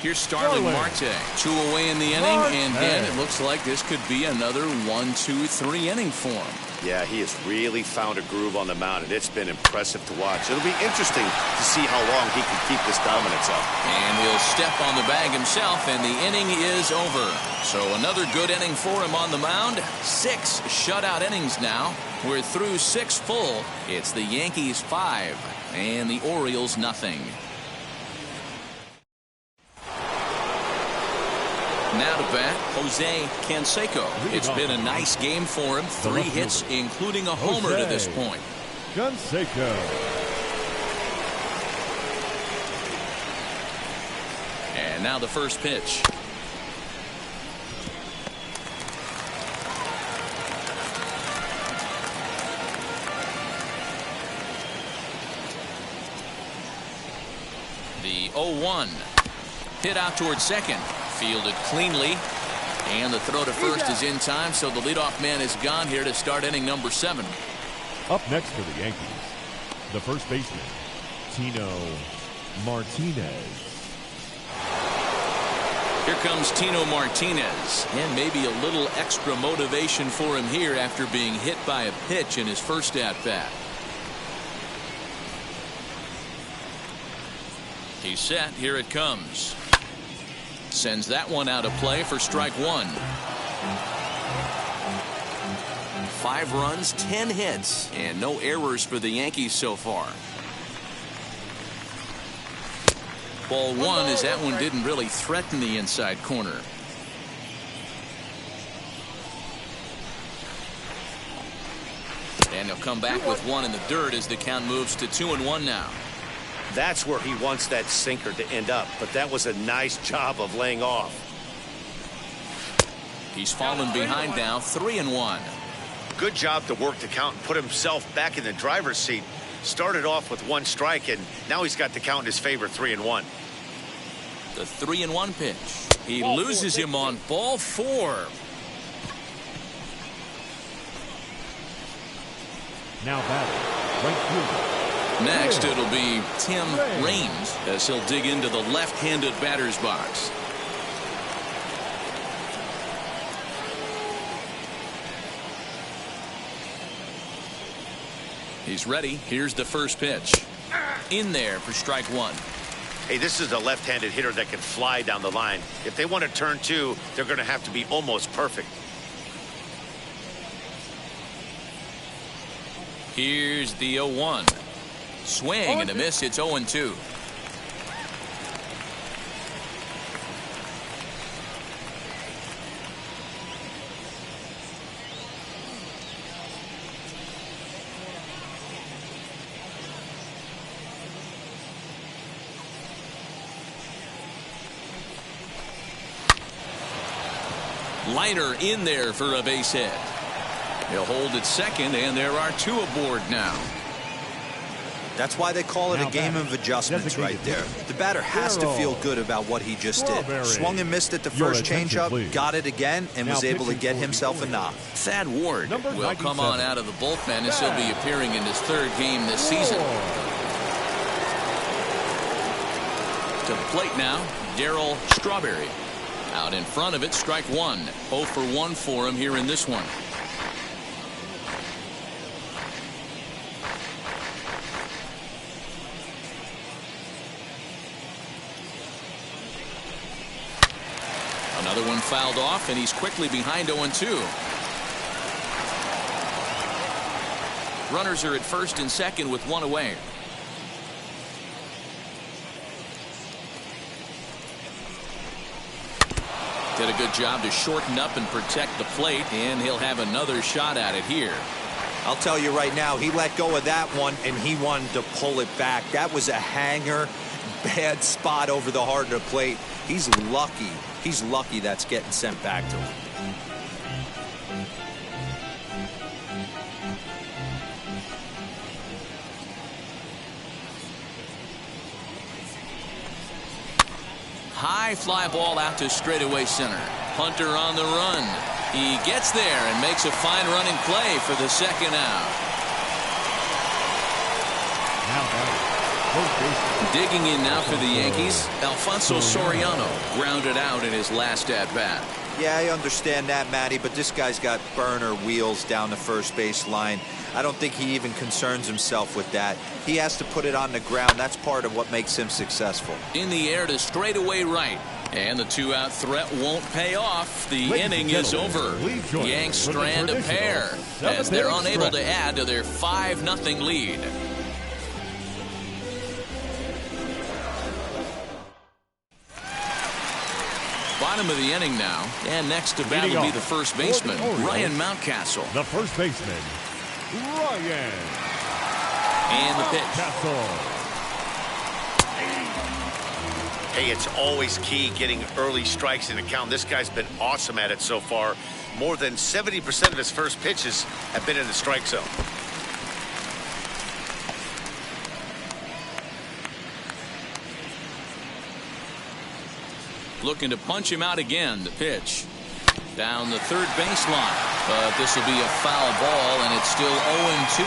Here's Starling Marte. 2 away in the inning, and then it looks like this could be another 1-2-3 inning for him. Yeah, he has really found a groove on the mound, and it's been impressive to watch. It'll be interesting to see how long he can keep this dominance up. And he'll step on the bag himself, and the inning is over. So another good inning for him on the mound. 6 shutout innings now. We're through 6 full. It's the Yankees 5 and the Orioles nothing. Now to bat, Jose Canseco. It's been a nice game for him. 3 hits, including a homer to this point. Canseco. And now the first pitch. The 0-1. Hit out towards second. Fielded cleanly. And the throw to first is in time, so the leadoff man is gone here to start inning number 7. Up next for the Yankees, the first baseman, Tino Martinez. Here comes Tino Martinez, and maybe a little extra motivation for him here after being hit by a pitch in his first at-bat. He's set. Here it comes. Sends that one out of play for strike 1. 5 runs, 10 hits, and no errors for the Yankees so far. Ball 1 as that one didn't really threaten the inside corner. And he'll come back with 1 in the dirt as the count moves to 2-1 now. That's where he wants that sinker to end up, but that was a nice job of laying off. He's fallen behind now, 3-1. Good job to work the count and put himself back in the driver's seat. Started off with 1 strike, and now he's got the count in his favor, 3-1. The 3-1 pitch. He loses him on ball 4. Now batting, right fielder. Next, it'll be Tim Raines as he'll dig into the left-handed batter's box. He's ready. Here's the first pitch. In there for strike 1. Hey, this is a left-handed hitter that can fly down the line. If they want to turn 2, they're going to have to be almost perfect. Here's the 0-1. Swing and a miss. It's 0-2. Liner in there for a base hit. He'll hold at second, and there are 2 aboard now. That's why they call it a game of adjustments right there. The batter has to feel good about what he just did. Swung and missed at the first changeup, got it again, and was able to get himself a knock. Thad Ward will come on out of the bullpen as he'll be appearing in his third game this season. To the plate now, Darryl Strawberry. Out in front of it, strike one. 0 for 1 for him here in this one. Another one fouled off, and he's quickly behind 0-2. Runners are at first and second with one away. Did a good job to shorten up and protect the plate, and he'll have another shot at it here. I'll tell you right now, he let go of that one, and he wanted to pull it back. That was a hanger, bad spot over the heart of the plate. He's lucky. He's lucky that's getting sent back to him. High fly ball out to straightaway center. Hunter on the run. He gets there and makes a fine running play for the second out. Digging in now for the Yankees, Alfonso Soriano grounded out in his last at-bat. Yeah, I understand that, Matty, but this guy's got burner wheels down the first base line. I don't think he even concerns himself with that. He has to put it on the ground. That's part of what makes him successful. In the air to straightaway right. And the two-out threat won't pay off. The inning is over. Yanks strand a pair as they're unable to add to their 5-0 lead. Bottom of the inning now, and next to bat will be the first baseman, Ryan Mountcastle. The first baseman, Ryan. And the pitch. Hey, it's always key getting early strikes in the count. This guy's been awesome at it so far. More than 70% of his first pitches have been in the strike zone. Looking to punch him out again. The pitch down the third baseline, but this will be a foul ball, and it's still 0-2.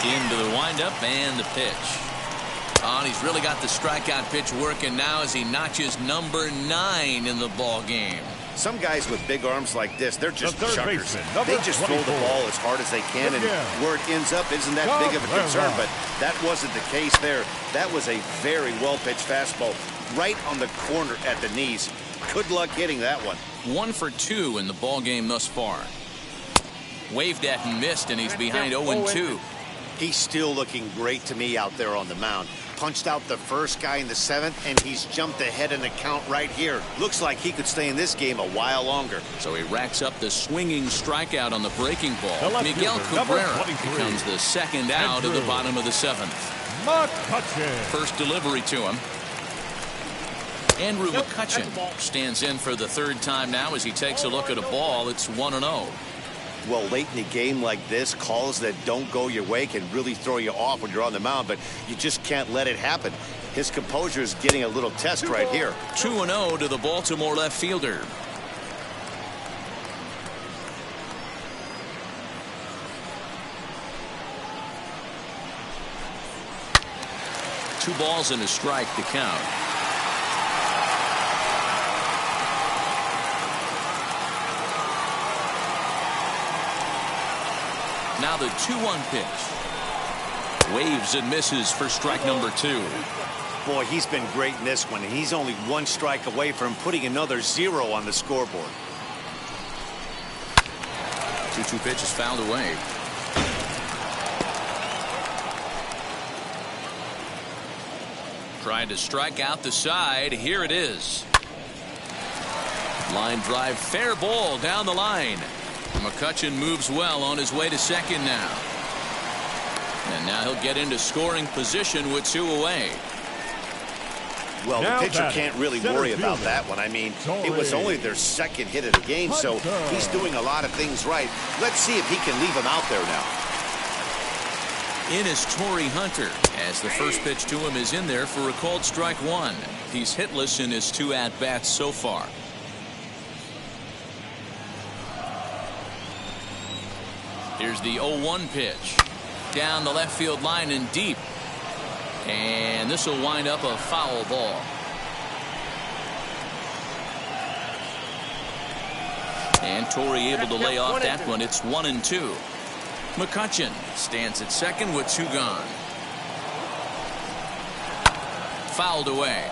Into the windup and the pitch. Oh, and he's really got the strikeout pitch working now as he notches number 9 in the ball game. Some guys with big arms like this, they're just chuckers. They just throw the ball as hard as they can, and where it ends up isn't that big of a concern, but that wasn't the case there. That was a very well-pitched fastball right on the corner at the knees. Good luck hitting that one. 1 for 2 in the ball game thus far. Waved at and missed, and he's behind 0-2. He's still looking great to me out there on the mound. Punched out the first guy in the 7th, and he's jumped ahead in the count right here. Looks like he could stay in this game a while longer. So he racks up the swinging strikeout on the breaking ball. Miguel Cabrera becomes the second out of the bottom of the 7th. Mccutchen. First delivery to him. Andrew Mccutchen stands in for the third time now as he takes a look at a ball. It's 1-0. Well, late in a game like this, calls that don't go your way can really throw you off when you're on the mound, but you just can't let it happen. His composure is getting a little test right here. 2-0 to the Baltimore left fielder. Two balls and a strike to count. Now the 2-1 pitch. Waves and misses for strike number 2. Boy, he's been great in this one, and he's only 1 strike away from putting another 0 on the scoreboard. 2-2 pitch is fouled away. Trying to strike out the side. Here it is. Line drive, fair ball down the line. McCutchen moves well on his way to second now. And now he'll get into scoring position with 2 away. Well, the pitcher can't really worry about that one. I mean, it was only their second hit of the game, so he's doing a lot of things right. Let's see if he can leave him out there now. In is Torrey Hunter, as the first pitch to him is in there for a called strike one. He's hitless in his 2 at-bats so far. Here's the 0-1 pitch. Down the left field line and deep. And this will wind up a foul ball. And Torrey able to lay off that one. It's 1-2. McCutchen stands at second with 2 gone. Fouled away.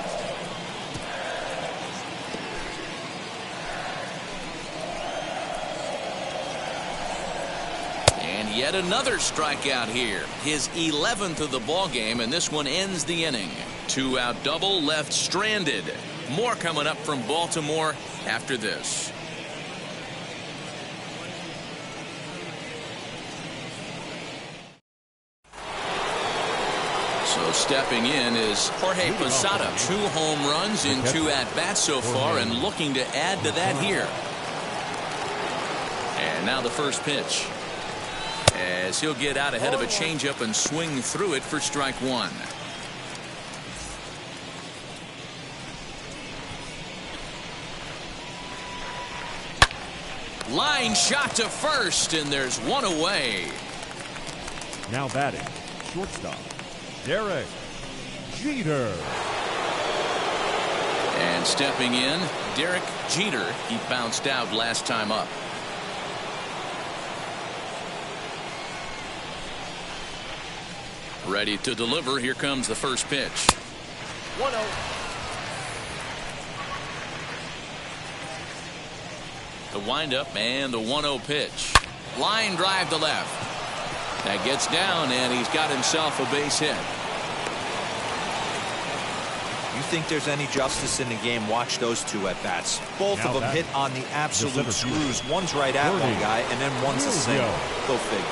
And yet another strikeout here. His 11th of the ball game, and this one ends the inning. 2-out double left stranded. More coming up from Baltimore after this. So stepping in is Jorge Posada. 2 home runs in 2 at-bats so far, and looking to add to that here. And now the first pitch, as he'll get out ahead of a changeup and swing through it for strike one. Line shot to first, and there's one away. Now batting, shortstop, Derrick Jeter. And stepping in, Derrick Jeter. He bounced out last time up. Ready to deliver. Here comes the first pitch. 1-0. The windup and the 1-0 pitch. Line drive to left. That gets down, and he's got himself a base hit. You think there's any justice in the game? Watch those 2 at-bats. Both of them hit on the absolute screws. One's right at one guy, and then one's a single. Go figure.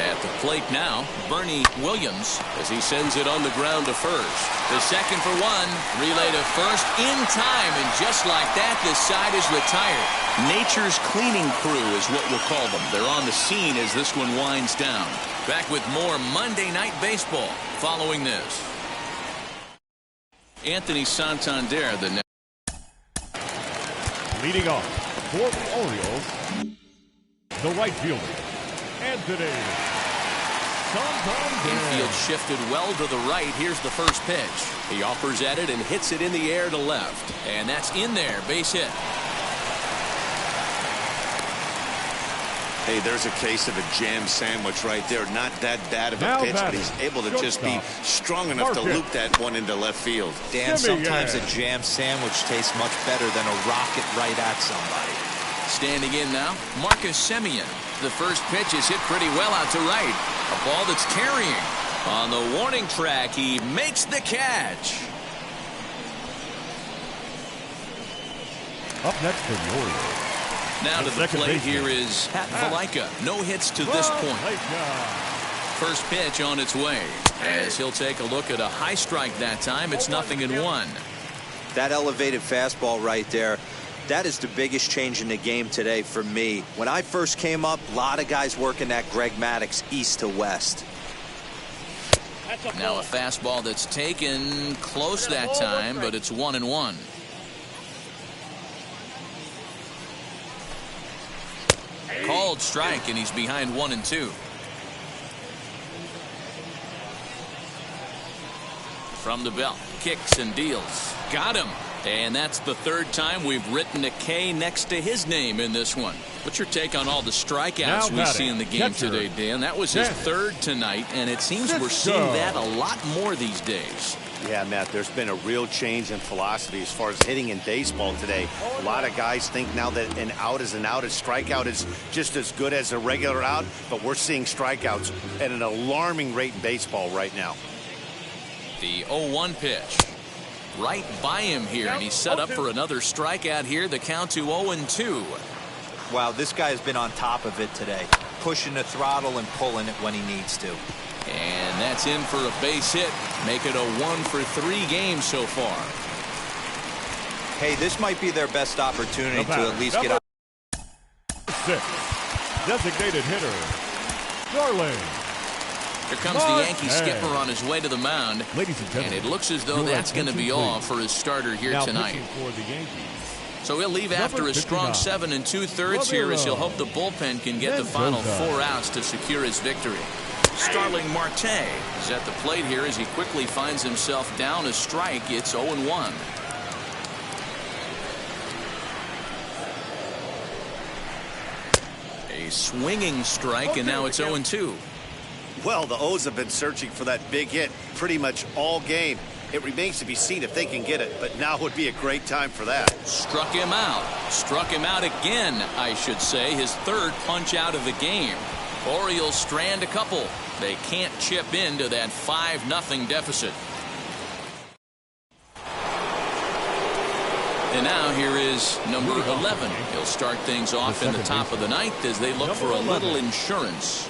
At the plate now, Bernie Williams, as he sends it on the ground to first. The second for one. Relay to first in time, and just like that, this side is retired. Nature's cleaning crew is what we'll call them. They're on the scene as this one winds down. Back with more Monday Night Baseball following this. Anthony Santander, the next. Leading off for the Orioles, the right fielder, Anthony Santander. Infield shifted well to the right. Here's the first pitch. He offers at it and hits it in the air to left. And that's in there. Base hit. Hey, there's a case of a jam sandwich right there. Not that bad of a pitch, but he's able to just be strong enough to loop that one into left field. Dan, sometimes a jam sandwich tastes much better than a rocket right at somebody. Standing in now, Simeon. The first pitch is hit pretty well out to right. A ball that's carrying. On the warning track, he makes the catch. Up next for the Orioles. Now to the plate here is Pat Valaika. No hits to this point. First pitch on its way, as he'll take a look at a high strike that time. It's 0-1. That elevated fastball right there, that is the biggest change in the game today for me. When I first came up, a lot of guys working that Greg Maddux east to west. Now a fastball that's taken close that time, but it's 1-1. Called strike, and he's behind 1-2. From the belt, kicks and deals. Got him. And that's the 3rd time we've written a K next to his name in this one. What's your take on all the strikeouts we see in the game today, Dan? That was his 3rd tonight, and it seems we're seeing that a lot more these days. Yeah, Matt, there's been a real change in philosophy as far as hitting in baseball today. A lot of guys think now that an out is an out. A strikeout is just as good as a regular out, but we're seeing strikeouts at an alarming rate in baseball right now. The 0-1 pitch. Right by him here, and he's set up for another strikeout here. The count to 0-2. Wow, this guy has been on top of it today, pushing the throttle and pulling it when he needs to. And that's in for a base hit. Make it a 1-for-3 game so far. Hey, this might be their best opportunity to at least get out. 6. Designated hitter, Darling. Here comes the Yankee skipper on his way to the mound. Ladies and gentlemen, and it looks as though that's going to be all for his starter here now tonight. For the Yankees. So he'll leave after a strong 7 2/3 here as he'll hope the bullpen can get the final 4 outs to secure his victory. Starling Marte is at the plate here as he quickly finds himself down a strike. It's 0-1. A swinging strike, and now it's 0-2. Well, the O's have been searching for that big hit pretty much all game. It remains to be seen if they can get it, but now would be a great time for that. Struck him out. Struck him out again, I should say. His third punch out of the game. Orioles strand a couple. They can't chip into that 5-0 deficit. And now here is number 11. He'll start things off in the top of the ninth as they look for a little insurance.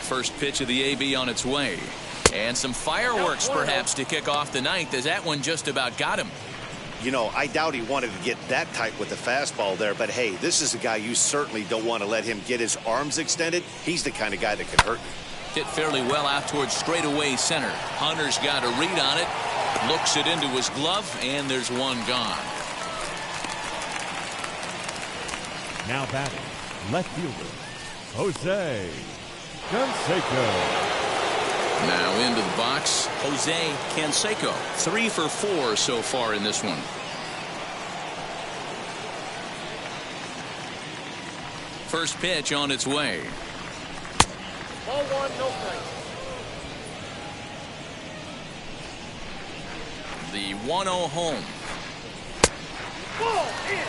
First pitch of the AB on its way. And some fireworks perhaps to kick off the ninth as that one just about got him. You know, I doubt he wanted to get that tight with the fastball there, but hey, this is a guy you certainly don't want to let him get his arms extended. He's the kind of guy that can hurt you. Hit fairly well out towards straightaway center. Hunter's got a read on it. Looks it into his glove, and there's one gone. Now batting, left fielder, Jose Canseco. Now into the box, Jose Canseco. 3 for 4 so far in this one. First pitch on its way. Ball 1, no strikes. The 1-0 home. Ball in.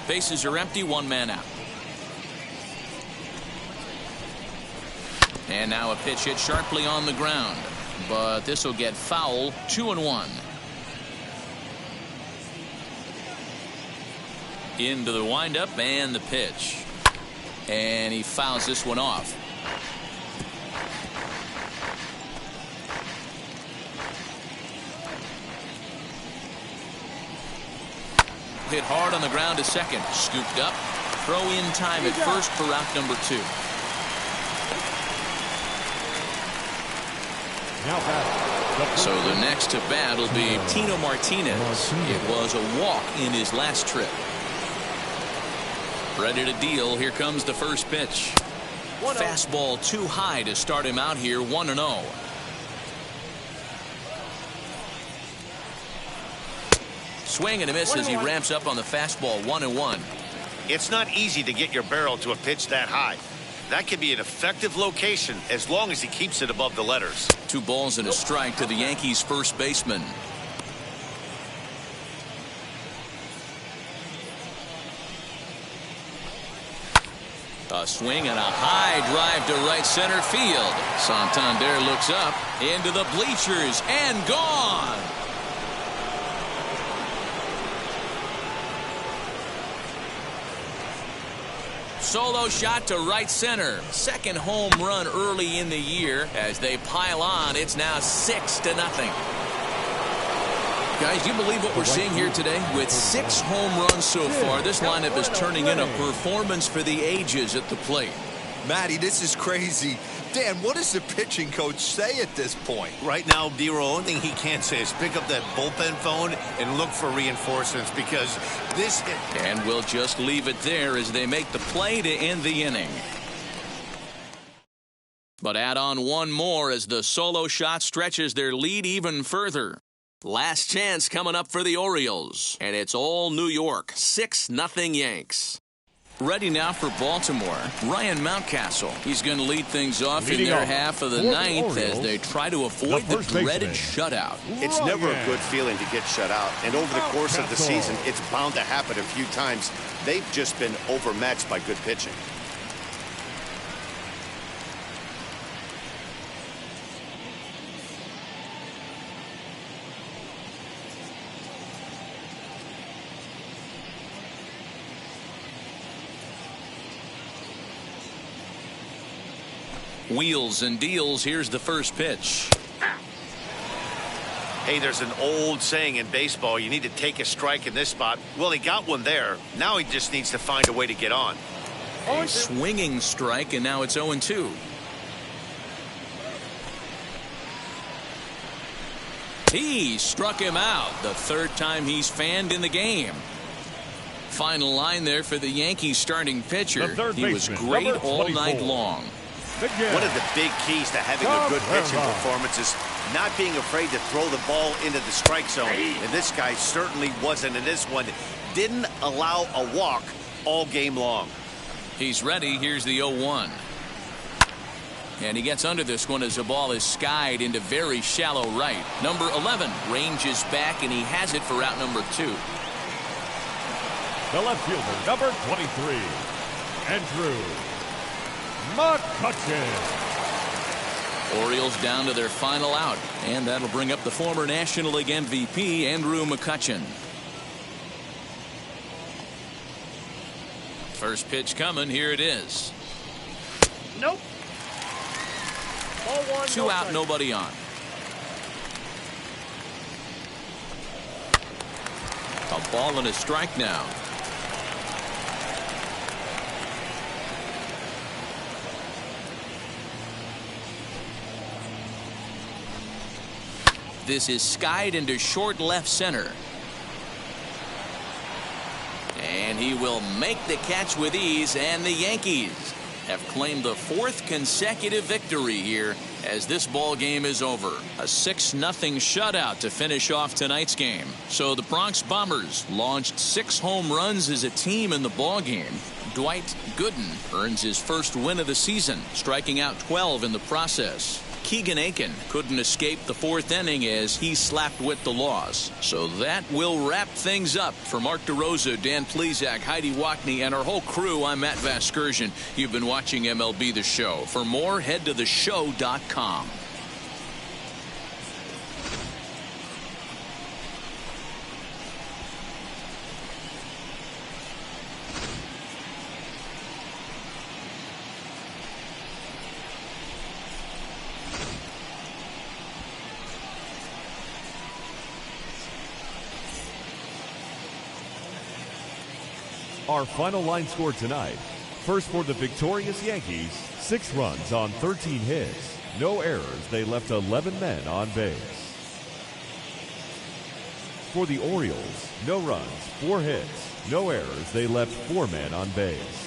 Bases are empty, 1 man out. And now a pitch hit sharply on the ground, but this will get foul. 2-1. Into the windup and the pitch, and he fouls this one off. Hit hard on the ground to second. Scooped up. Throw in time at first for out number 2. Now back. So the next to bat will be Tino Martinez. It was a walk in his last trip. Ready to deal. Here comes the first pitch. Fastball too high to start him out here. 1-0. Swing and a miss as he ramps up on the fastball. 1-1. It's not easy to get your barrel to a pitch that high. That can be an effective location as long as he keeps it above the letters. 2 balls and a strike to the Yankees first baseman. A swing and a high drive to right center field. Santander looks up into the bleachers and gone. Solo shot to right center. Second home run early in the year. As they pile on, it's now 6-0. Guys, do you believe what we're seeing here today? With 6 home runs so far, this lineup is turning in a performance for the ages at the plate. Matty, this is crazy. Dan, what does the pitching coach say at this point? Right now, D-Roll, only thing he can say is pick up that bullpen phone and look for reinforcements because this... And we'll just leave it there as they make the play to end the inning. But add on one more as the solo shot stretches their lead even further. Last chance coming up for the Orioles. And it's all New York. 6-0 Yanks. Ready now for Baltimore, Ryan Mountcastle. He's going to lead things off in their half of the ninth as they try to avoid the dreaded shutout. It's never a good feeling to get shut out, and over the course of the season, it's bound to happen a few times. They've just been overmatched by good pitching. Wheels and deals. Here's the first pitch. Hey, there's an old saying in baseball, you need to take a strike in this spot. Well, he got one there. Now he just needs to find a way to get on. A swinging strike, and now it's 0-2. He struck him out the third time he's fanned in the game. Final line there for the Yankees starting pitcher. He was great all night long. One of the big keys to having a good pitching performance is not being afraid to throw the ball into the strike zone. And this guy certainly wasn't in this one. Didn't allow a walk all game long. He's ready. Here's the 0-1. And he gets under this one as the ball is skied into very shallow right. Number 11 ranges back, and he has it for out number 2. The left fielder, number 23, Andrew Mccutchen. Orioles down to their final out, and that'll bring up the former National League MVP, Andrew Mccutchen. First pitch coming. Here it is. Nope. Ball one, 2 out, nobody on. A ball and a strike now. This is skied into short left center. And he will make the catch with ease, and the Yankees have claimed the 4th consecutive victory here as this ball game is over. A 6-0 shutout to finish off tonight's game. So the Bronx Bombers launched 6 home runs as a team in the ball game. Dwight Gooden earns his first win of the season, striking out 12 in the process. Keegan Aiken couldn't escape the 4th inning as he slapped with the loss. So that will wrap things up. For Mark DeRosa, Dan Plesac, Heidi Watney, and our whole crew, I'm Matt Vasgersian. You've been watching MLB The Show. For more, head to theshow.com. Our final line score tonight. First for the victorious Yankees, 6 runs on 13 hits. No errors. They left 11 men on base. For the Orioles, no runs, 4 hits. No errors. They left 4 men on base.